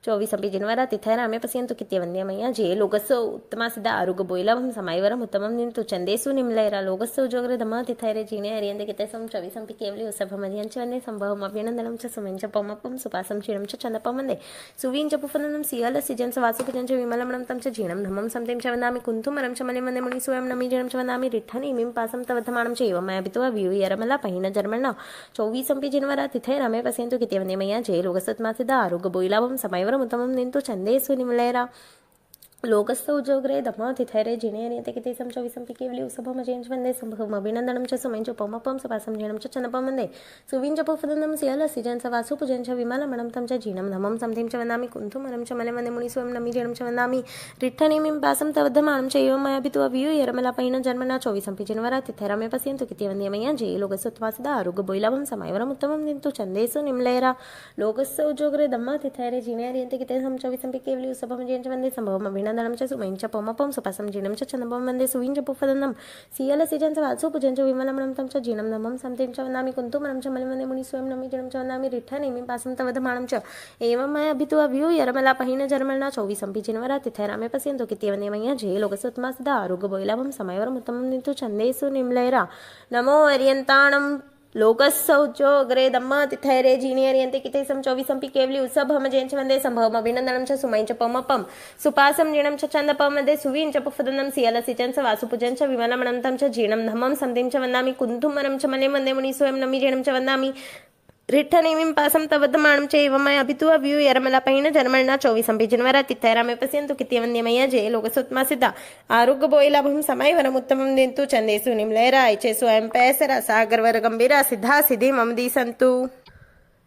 24 जनवरा तिथे रामे पश्यन्तु कित्यवन्यमय्या जे लोकस्य उत्तमा सिद्धा आरोग्य बोयलाभं समायवरम् उत्तमं निन्तु चन्देषु निम्लैरा लोकस्य उजोग्रे धम तिथैरे जीने हरियन्ते कितेसं चविसंपि केवली उसभमधियं च वन्दे सम्भवम् अभिनन्दनं च सुमं च पौमपं सुपासं क्षीणं च चन्दपं वन्दे सुवीं च पुफननं सियलसिजं च वासुपूजं च विमलमणं तं च जीर्णं धमं संतिं च वदामि कुन्थुमरं च मले वन्दे मुनिसूयं नमि जीर्णं च वदामि रिठनिमिं पासं त वधमाणं च एवं माया भितुआ व्यू यरमला पहिण जर्मणा 24 जनवरा तिथे रामे पश्यन्तु कित्यवन्यमय्या जे लोकस्य उत्तमा सिद्धा आरोग्य बोयलाभं समायवरम् उत्तमं निन्तु चन्देषु निम्लैरा लोकस्य उजोग्रे धम तिथैरे जिने अनियन्ते कितेसं चविसंपि केवली उसभमजयं च वन्दे सम्भवम् अभिनन्दनं च सुमयं च पौमपं सुपासं जीर्णं च चन्दपं वन्दे सुवीं च पुफदनं सियलसिजं च वासुपूजं च विमलमणं तं च जीर्णं धमं संधिं च वदामि कुन्थुमरं च मले वन्दे मुनिसूयं नमि जीर्णं च वदामि रिठनिमिं पासं त वधमाणं च एवं माया भितुआ व्यू यरमला पहिण जन्मना 24 जनवरा तिथे रामे पश्यन्तु कित्यवन्यमय्या जे लोकस्य उत्तमा सिद्धा आरोग्य बोयलाभं समायवरम् उत्तमं निन्तु चन्देषु निम्लैरा लोकस्य उजोग्रे धम तिथैरे जिने अनियन्ते कितेसं चविसंपि केवली उसभमजयं च वन्दे सम्भवम् अभिनन्दनं च सुमयं च पौमपं सुपासं जीर्णं च चन्दपं वन्दे सुवीं च पुफदनं सियलसिजं च वासुपूजं च विमलमणं तं च जीर्णं धमं संतिं च वदामि कुन्तुमरं च मले वन्दे मुनिसूयं नमि जीर्णं च वदामि रिठनिमिं पासं त वधमाणं च एवं माया भितुआ व्यू यरमला पहिण जर्मणा 24 जनवरा तिथे रामे पश्यन्तु कित्यवन्यमय्या जे लोकस्य उत्तमा सिद्धा आरोग्य बोयलाभं समायवरम् उत्तमं निन्तु चन्देषु निम्लैरा नमो अरियन्ताणं लोकस्य उजोग्रे धम्म तिथैरे जीने अनियन्ते कितेसं चविसंपि केवली उसभमजयं च वन्दे सम्भवम् अभिनन्दनं च सुमयं च पौमपं सुपासं जीर्णं च चन्दपं वन्दे सुवीं च पुफदनं सियलसिजं च वासुपूजं च विमलमणं तं च जीर्णं धमं संधिं च वदामि कुन्थुमरं च मले वन्दे मुनिसूयं नमि जीर्णं च वदामि रिठनिमिं पासं त वधमाणं च एवं माया भितुआ व्यू यरमला पहिण जर्मणा 24 जनवरा तिथे रामे पश्यन्तु कित्यवन्यमय्या जे लोकस्य उत्तमा सिद्धा आरोग्य बोयलाभं समायवरम् उत्तमं निन्तु चन्देषु निम्लैरा ऐचे स्वयं पैसरा सागरवर गंभीरा सिद्धा सिद्धि मम दिसन्तु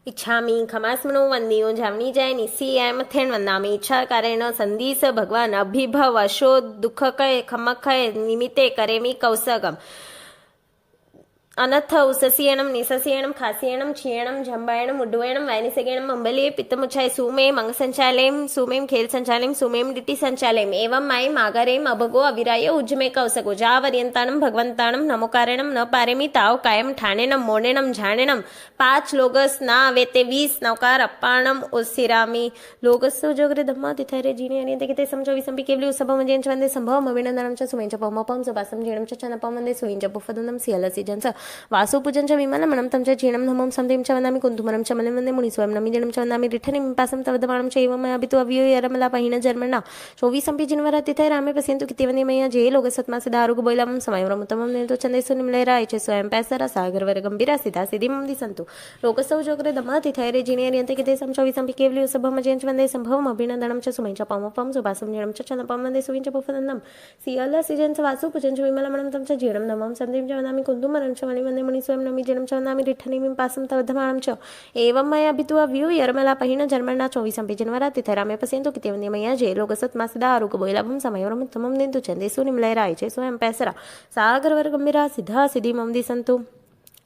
इच्छामी खमास्मणु वंदियो जामनी जाय निसी एम थेण वंदामी इच्छा कारेण संदीस भगवान अभिभव अशो दुःखकय खमकय निमित्ते करेमी कौसगम अनथ उससीयणं निससीयणं खासीयणं क्षीणं जंबायणं मुड्डुएणं वायनिसगेणं मंबलीय पित्तमुच्छाय सुमे मंग संचालेम सुमेम खेल संचालेम सुमेम डिटी संचालेम एवं माय मागारेम अभगो अविराय उज्जमे कौसगो जावर्यंताणं भगवंताणं नमोकारेणं न पारेमी ताव कायम ठाणेणं मोणेणं झाणेणं 5 लोगस ना वेते 20 नौकार अप्पाणं ओसिरामी लोगस्य उजोग्रे धम्म तिथैरे जीने अनियन्ते कितेसं चविसंपि केवली उसभमजयं च वन्दे सम्भवम् अभिनन्दनं च सुमयं च पौमपं सुपासं जीर्णं च चन्दपं वन्दे सुवीं च पुफदनं सियलसिजं च वासुपूजं च विमलमणं तं च जीर्णं धमं संधिं च वदामि कुन्तुमरं च मले वन्दे मुनिसूयं नमि जीर्णं च वदामि रिठनिमिं पासं त वधमाणं च एवं माया भितुआ व्यू यरमला पहिण जर्मणा 24 जनवरा तिथे रामे पश्यन्तु कित्यवन्यमय्या जे लोकस्य उत्तमा सिद्धा आरोग्य बोयलाभं समायवरम् उत्तमं निन्तु चन्देषु निम्लैरा ऐचे स्वयं पैसरा सागरवर गंभीरा सिद्धा सिद्धि मम दिसन्तु लोकस्य उजोग्रे धम तिथैरे जीने अनियन्ते कितेसं चविसंपि केवली उसभमजयं च वन्दे सम्भवम् अभिनन्दनं च सुमयं च पौमपं सुपासं जीर्णं च चन्दपं वन्दे सुवीं च पुफदनं सियलसिजं च वासुपूजं च विमलमणं तं च जीर्णं धमं संधिं च वदामि कुन्तुमरं च मले वन्दे मुनिसूयं नमि जीर्णं च वदामि रिठनिमिं पासं त वधमाणं च एवं माया भितुआ व्यू यरमला पहिण जर्मणा 24 जनवरा तिथे रामे पश्यन्तु कित्यवन्यमय्या जे लोकस्य उत्तमा सिद्धा आरोग्य बोयलाभं समायवरम् उत्तमं निन्तु चन्देषु निम्लैरा ऐचे स्वयं पैसरा सागरवर गंभीरा सिद्धा सिद्धि मम दिसन्तु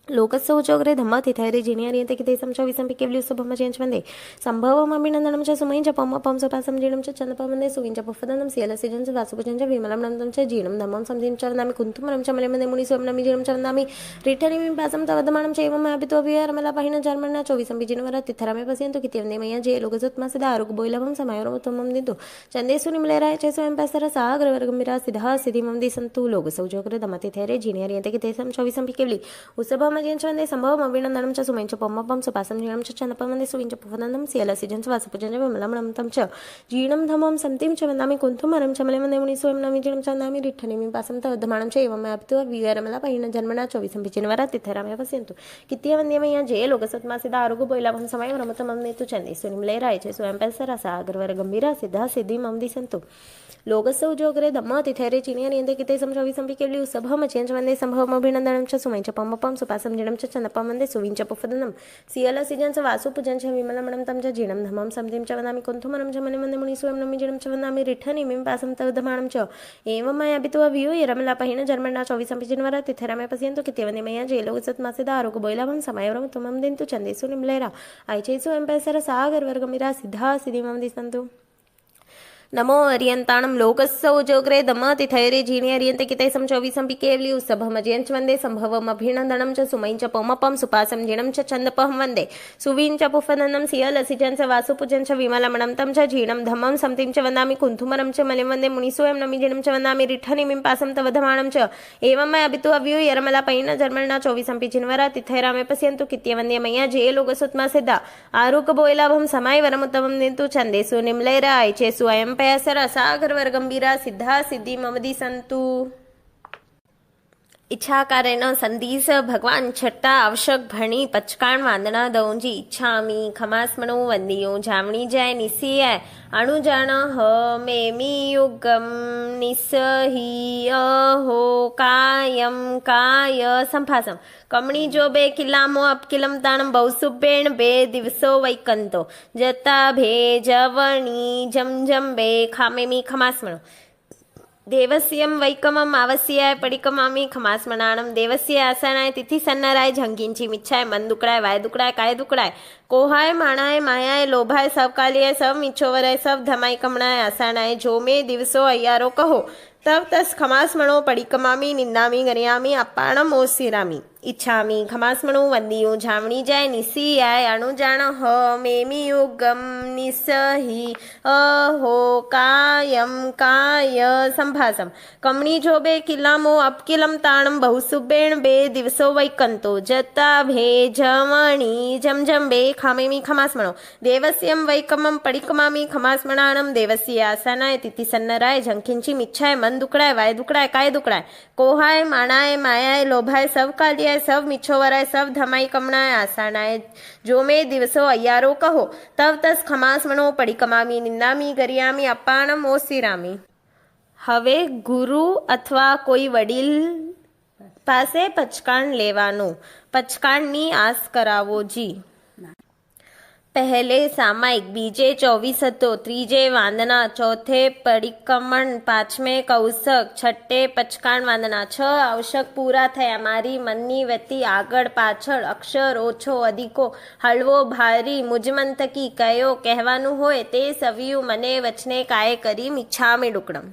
लोकस्सौचोग्रे धम्मतिथैरे जिनियरियन्ते कितेसं च विसम्पि केवल्युत्सभमजयञ्च वन्दे सम्भवमभिनन्दनं च सुमयं च पं सुपासं जीणं च चन्दपं वन्दे सुविं च पुफदनं सियलसिजं च वासुपुजं च विमलं नन्दं च जीणं धम्मं संधिं च वन्दामि कुन्तुमरं च मले मुनिसों नमि जीणं च वन्दामि रिठनिमिं पासं तवदमानं च एवं मयापितो विरमलापहिनं जर्मण्णा चोविसम्पि जिनवरा तिथरामे पश्यन्तु कित्यवन्दे मया जे लोकसुत्मासिदा आरुग्बोइलभं समयोरमुत्तमं दिन्तु चन्देषु निमलेराय च स्वयं पैसर सागरवर्गमिरा सिद्धा सिद्धिमं दिसन्तु लोकसौचोग्रे धम्मतिथैरे जिनियरियन्ते कितेसं च विसम्पि केवलि उत्सभमजयञ्च वन्दे सम्भवमभिनन्दनं च सुमयं च पं सुपासं जीणं च चन्दपं वन्दे सुविं च पुफदनं सियलसिजं च वासुपुजं च विमलं नन्दं च जीणं धम्मं संतिं च वन्दामि कुन्तुमरं च मले वन्दे मुनिसों नमि जीणं च वन्दामि रिठनिमिं पासं तवदमानं च एवं मयापितो विरमलापहिनं जन्मना चोविसम्पि जिनवरा तिथरामे पश्यन्तु कित्यवन्दे मया जे लोकसत्मासिदा आरुग्बोइलभं समयोरमुत्तमं नेतु चन्देषु निमलेराय च स्वयं पैसर सागरवर्गमिरा सिद्धा सिद्धिमं दिसन्तु लोकस्सौचोग्रे धम्मतिथैरे जिनियरियन्ते कितेसं च विसम्पि केवलि उत्सभमजयञ्च वन्दे सम्भवमभिनन्दनं च सुमयं च पं सुपासं जीणं च चन्दपं वन्दे सुविं च पुफदनं सियलसिजं च वासुपुजं च विमलं तं च जीणं धम्मं संधिं च वन्दामि कुन्तुमरं च मले वन्दे मुनिसों नमि जीणं च वन्दामि रिठनिमिं पासं तवदमानं च एवं मयापितो विरमलापहिनं जन्मण्णा चोविसम्पि जिनवरा तिथरामे पश्यन्तु कित्यवन्दे मया जे लोकसत्मासिदा आरुग्बोइलभं समयोरमुत्तमं दिन्तु चन्देषु निमलेरा ऐचैषु स्वयं पैसर सागरवर्गमिरा सिद्धा सिद्धिमं दिसन्तु नमो अर्यन्ताणं लोकस्सौचोग्रे धम्मतिथैरे जिनियरियन्ते कितेसं च विसम्पि केवलि उत्सभमजयञ्च वन्दे सम्भवमभिनन्दनं च सुमयं च पं सुपासं जीणं च चन्दपं वन्दे सुविं च पुफदनं सियलसिजं च वासुपुजं च विमलं तं च जीणं धम्मं संतिं च वन्दामि कुन्तुमरं च मले वन्दे मुनिसों नमि जीणं च वन्दामि रिठनिमिं पासं तवदमानं च एवं मयापितो यरमलापहिनं जर्मण्णा चोविसम्पि जिनवरा तिथैरामे पश्यन्तु कित्यवन्दे मया जे लोकसुत्मासिदा आरुग्बोइलभं समयोरमुत्तमं दिन्तु चन्देषु निमलेरा ऐचेषु अयं पैसर सागरवर्गमिरा सिद्धा सिद्धिमं दिसन्तु इच्छाकारेण संधीस भगवान छट्टा आवश्यक भणी पचकाण वांदना दऊंजी इच्छामी खमासमणो वंदियो जामणी जाय निसिय अणुजाण ह मेमी युगम निसही अहो कायम काय संभासम कमणी जो बे किल्लामो अपकिलम ताणम बहुसुबेण बे दिवसो वैकंतो जता भे जवणी जमजम बे खामेमी खमासमणो देवस्यं वैकमम् आवस्याय पडिकमामी खमासमणाणं देवस्य आसनाय तिथि सन्नराय झंकिंची मिच्छाय मन दुकड़ाय वाय दुकड़ाय काय दुकड़ाय कोहाय माणाय मायाय लोभाय सब कालियाय सब मिच्छोवराय सब धमाई कमणाय आसनाय जो मे दिवसो अय्यारो कहो तब तस खमासमणो पडिकमामी निंदामी गरियामी अप्पाणम ओसिरामी इच्छामी खमासमणो वंदियो झामणी जाय निसियाय अणुजाण ह मेमी युगम निसही अहो कायम काय संभासम कमणी जोबे किल्लामो अपकिलम ताणम बहुसुबेण बे दिवसो वैकंतो जता भे जमणी जमजम बे खामेमी खमासमणो देवस्यं वैकमम पडिकमामी खमासमणाणम देवस्य आसनाय तिथि सन्नराय झंकिंची मिच्छाय मन दुकड़ाय वाय दुकड़ाय काय दुकड़ाय कोहाय माणाय मायाय लोभाय सब कालियाय सब मिच्छोवराय सब धमाई कमणाय आसानाय जो मे दिवसो अय्यारो कहो तब तस खमासमणो पडिकमामी निंदामी गरियामी अप्पाणम ओसिरामी હવે ગુરુ અથવા કોઈ વડીલ પાસે પચકાણ લેવાનું પચકાણની આસ કરાવો જી પહેલે સામાયિક બીજે 24 હતો ત્રીજે વાંદના ચોથે પડિકમણ પાંચમે કૌશક છઠ્ઠે પચકાણ વાંદના છ આવશ્યક પૂરા થયા મારી મનની વતી આગળ પાછળ અક્ષર ઓછો અધિકો હળવો ભારી મુજમંતકી કયો કહેવાનું હોય તે સવિયું મને વચને કાય કરી ઈચ્છામી ડુકડમ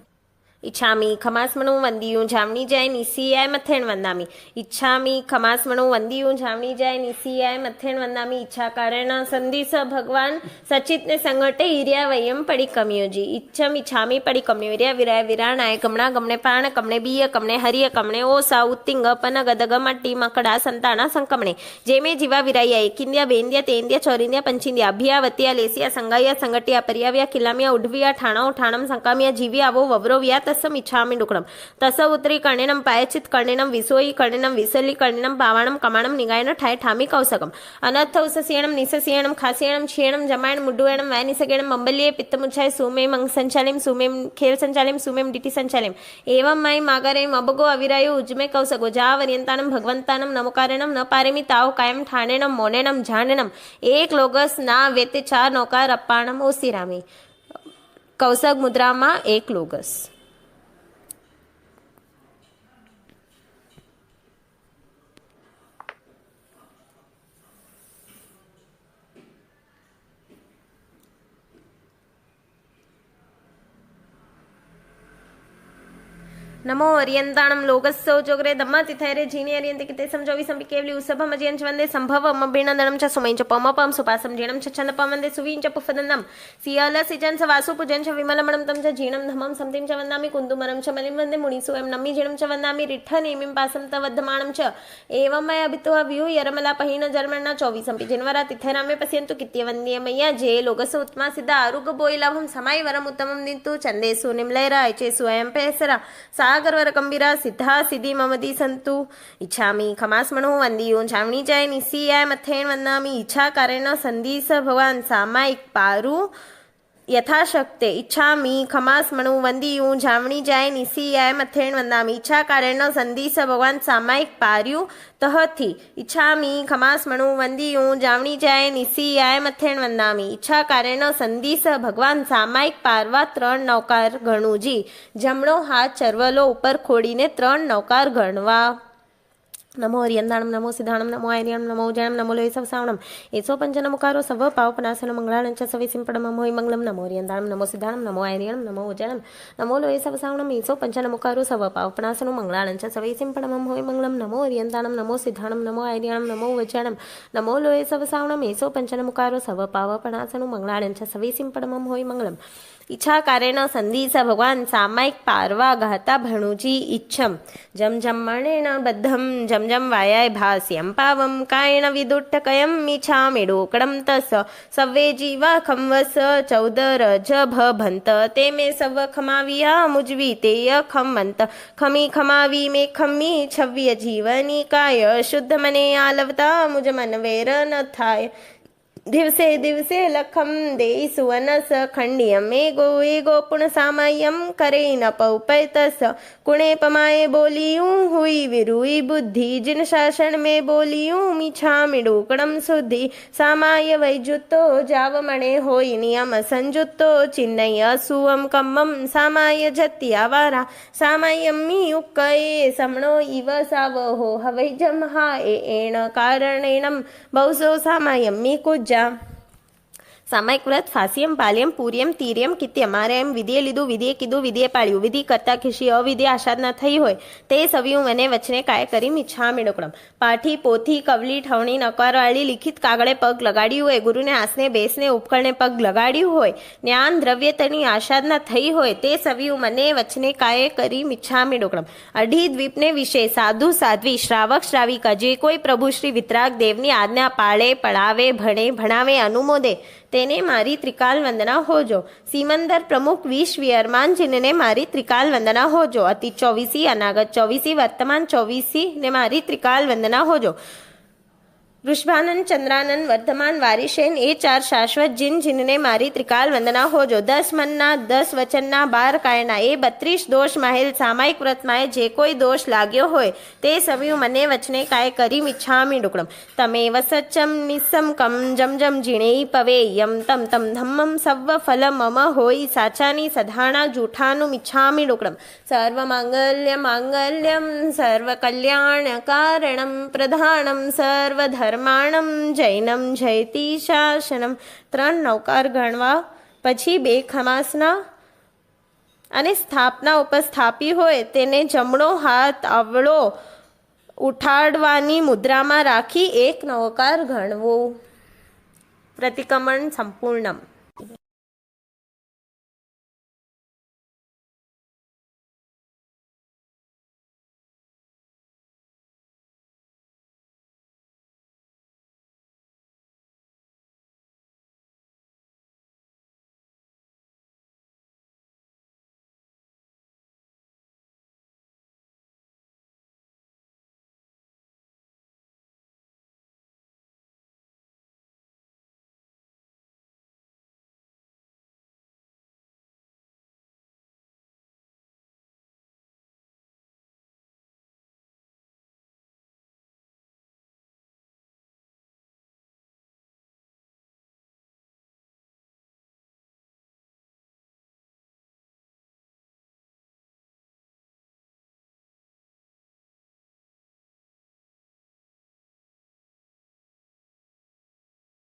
इच्छामी खमासमणो वंदियूं झामणी जाय निसियाय मथेण वंदामी इच्छामी खमासमणो वंदियूं झामणी जाय निसियाय मथेण वंदामी इच्छा कारण संदिस भगवान सचित ने संगटे हिरिया वयम पड़ी कमियो जी इच्छम इच्छामी पड़ी कमियो हिरिया विराय विराणाय कमणा गमणे पाण कमणे बीय कमणे हरिय कमणे ओ सा उत्तिंग पन गदग मट्टी मकड़ा संताना संकमणे जेमे जीवा विराया एकिंदिया बेंदिया तेंदिया चौरिंदिया पंचिंदिया अभिया वतिया लेसिया संगाया संगटिया परियाविया किलामिया उडविया ठाणो ठाणम संकामिया जीविया वो ववरोविया तसम इच्छामि डुकड़म तस उत्तरी कर्णिनम पायचित कर्णिनम विसोई कर्णिनम विसली कर्णिनम पावाणम कमाणम निगायन ठाय ठामी कौसकम अनर्थ उससीयणम निससीयणम खासीयणम क्षीणम जमायण मुड्डुयणम वै निसगेणम मंबल्ये पित्तमुच्छाय सुमेम अंग संचालिम सुमेम खेल संचालिम सुमेम डिटी संचालिम एवं मई मागरेम अबगो अविरायो उज्मे कौसगो जा वर्यंतानम भगवंतानम नमकारणम न पारेमी ताव कायम ठाणेणम मोनेणम झाणेणम एक लोगस ना वेते चार नौकार अप्पाणम ओसिरामी कौसक मुद्रामा एक लोगस नमो अर्यन्ताणं लोकस्य चोग्रे दम्मातिथैरे जीनि अर्यन्ते किते समजोविसंपि केवली उसभम अजयञ्च वन्दे सम्भवम बीणदनं च सुमञ्च पमपम सुपासं जीणं च छन्दपं वन्दे सुवीञ्च पुफदन्नं सियालसिजं च वासु पूजं च विमलमणं तं च जीणं धमं संतिं च वन्दामि कुन्दुमरं च मलिं वन्दे मुनिसुयं नम्मि जीणं च वन्दामि रिठ्ठनेमिं पासं त वद्धमाणं च एवं मया अभितो व्यू यरमला पहिन जर्मणा चौवीसंपि जिन्वरा तिथैरामे पश्यन्तु कित्यवन्द्य मय्या जे लोकस्य उत्तमा सिद्ध आरुग बोयलाभं समाय वरम उत्तमं दिन्तु चन्देसु निम्लैरा ऐचेसु अयं पेसरा सागरवर कंबीरा सिद्धा सिद्धि ममदी संतु इच्छामि खमास्मणो वंदियो छावणी जाय निसियाय मथेण वंदामि इच्छा कारेण संधीस भगवान सामायिक पारु यथाशक्ते इच्छामि खमास्मणो वंदियो छावणी जाय निसियाय मथेण वंदामि इच्छा कारेण संधीस भगवान सामायिक पार्यु तहथी इच्छामि खमास्मणो वंदियो जावणी जाय निसियाय मथेण वंदामि इच्छा कारेण संधीस भगवान सामायिक पारवा 3 नौकार गणुजी जमणो हाथ चरवलो ऊपर खोड़ीने 3 नौकार गणवा नमो हरियंदाणम नमो सिद्धाणम नमो आर्यणम नमो उजाणम नमो लोय सवसावणम एसो पंचनमुकारो सव पावपनासन मंगलाणं च सवे सिंपडमं होय मंगलम नमो हरियंदाणम नमो सिद्धाणम नमो आर्यणम नमो उजाणम नमो लोय सवसावणम एसो पंचनमुकारो सव पावपनासन मंगलाणं च सवे सिंपडमं होय मंगलम नमो हरियंदाणम नमो सिद्धाणम नमो आर्यणम नमो उजाणम नमो लोय सवसावणम एसो पंचनमुकारो सव पावपनासन मंगलाणं च सवे सिंपडमं होय मंगलम इच्छा कारेण संधीस भगवान सामायिक पारवा गाता भणुजी इच्छम जम जम मणेन बद्धम जम जम वायाय भास्यं पावम कायेण विदुट्टकयं मिच्छामि डोकडं तस सव्वे जीवा खंवस चौदर जभ भंत ते मे सव खमाविया मुजवी तेय खमवंत खमी खमावी मे खम्मी छव्य जीवनी काय शुद्ध मने आलवता मुज मन वेर न थाय दिवसे दिवसे लखम दे सुवनस खंडियम एगो पुण सामयम करे न पौपैतस कुणे पमाए बोलियूं हुई विरुई बुद्धि जिन शासन में बोलियूं मिछामि डोकड़म शुद्धि सामाय वैजुतो जावमणे होई नियम संजुतो चिन्नय सुवम कम्मम सामाय जत्यावारा सामयम्मी उक्कये समणो इव सावहो हवैजम हा एण कारणेणम बहुसो सामयम्मी कुज सामायिक व्रत फास्यम पाल्यम पूर्यम તીર્યમ કિત્યમ મારે એમ વિધિએ લીધું વિધિએ કીધું વિધિએ પાળ્યું વિધિ કરતા ખીશી અવિધિ આશાદના થઈ હોય તે સવ્યું મને વચને કાય કરી મિચ્છામિ ડોકડમ પાઠી પોથી કવલી ઠવણી નકારવાળી લિખિત કાગળે પગ લગાડ્યું હોય ગુરુને આસને બેસને ઉપકરણે પગ લગાડ્યું હોય જ્ઞાન દ્રવ્ય તેની આશાદના થઈ હોય તે સવ્યું મને વચને કાય કરી મિચ્છામિ ડોકડમ અઢી દ્વીપને વિશે સાધુ સાધ્વી શ્રાવક શ્રાવિકા જે કોઈ પ્રભુ શ્રી વિતરાગ દેવની આજ્ઞા પાળે પડાવે ભણે ભણાવે અનુમોદે તેને મારી ત્રિકાલ વંદના હોજો સિમંદર પ્રમુખ વિશ્વ અરમાન જીને મારી ત્રિકાલ વંદના હોજો અતિ 24 અનાગત 24 વર્તમાન 24 ને મારી ત્રિકાલ વંદના હોજો વૃષભાનંદ ચંદ્રાનંદ વર્ધમાન વારિશેન એ 4 શાશ્વત જીનને મારી ત્રિકાલ વંદના હોજો 10 મનના 10 વચનના 12 કાયના એ 32 દોષ માહેલ સામાયિક વ્રતમાં જે કોઈ દોષ લાગ્યો હોય તે સવ્યું મને વચને કાય કરી મિચ્છામિ ડુકડમ તમે વસચ્ચમ નિસમકમ જમ જમ જીણે પવેયમ તમ તમ ધમ્મમ સવ્વ ફલ મમ હોય સાચાની સધાણા જૂઠાનું મિચ્છામિ ડુકડમ સર્વ માંગલ્યમ સર્વ કલ્યાણ કારણમ પ્રધાનમ સર્વ ધર્માણમ જૈનમ જયતિ શાસનમ 3 નૌકાર ગણવા પછી 2 ખમાસના અને સ્થાપના ઉપર સ્થાપી હોય તેને જમણો હાથ અવળો ઉઠાડવાની મુદ્રામાં રાખી 1 નૌકાર ગણવો પ્રતિક્રમણ સંપૂર્ણમ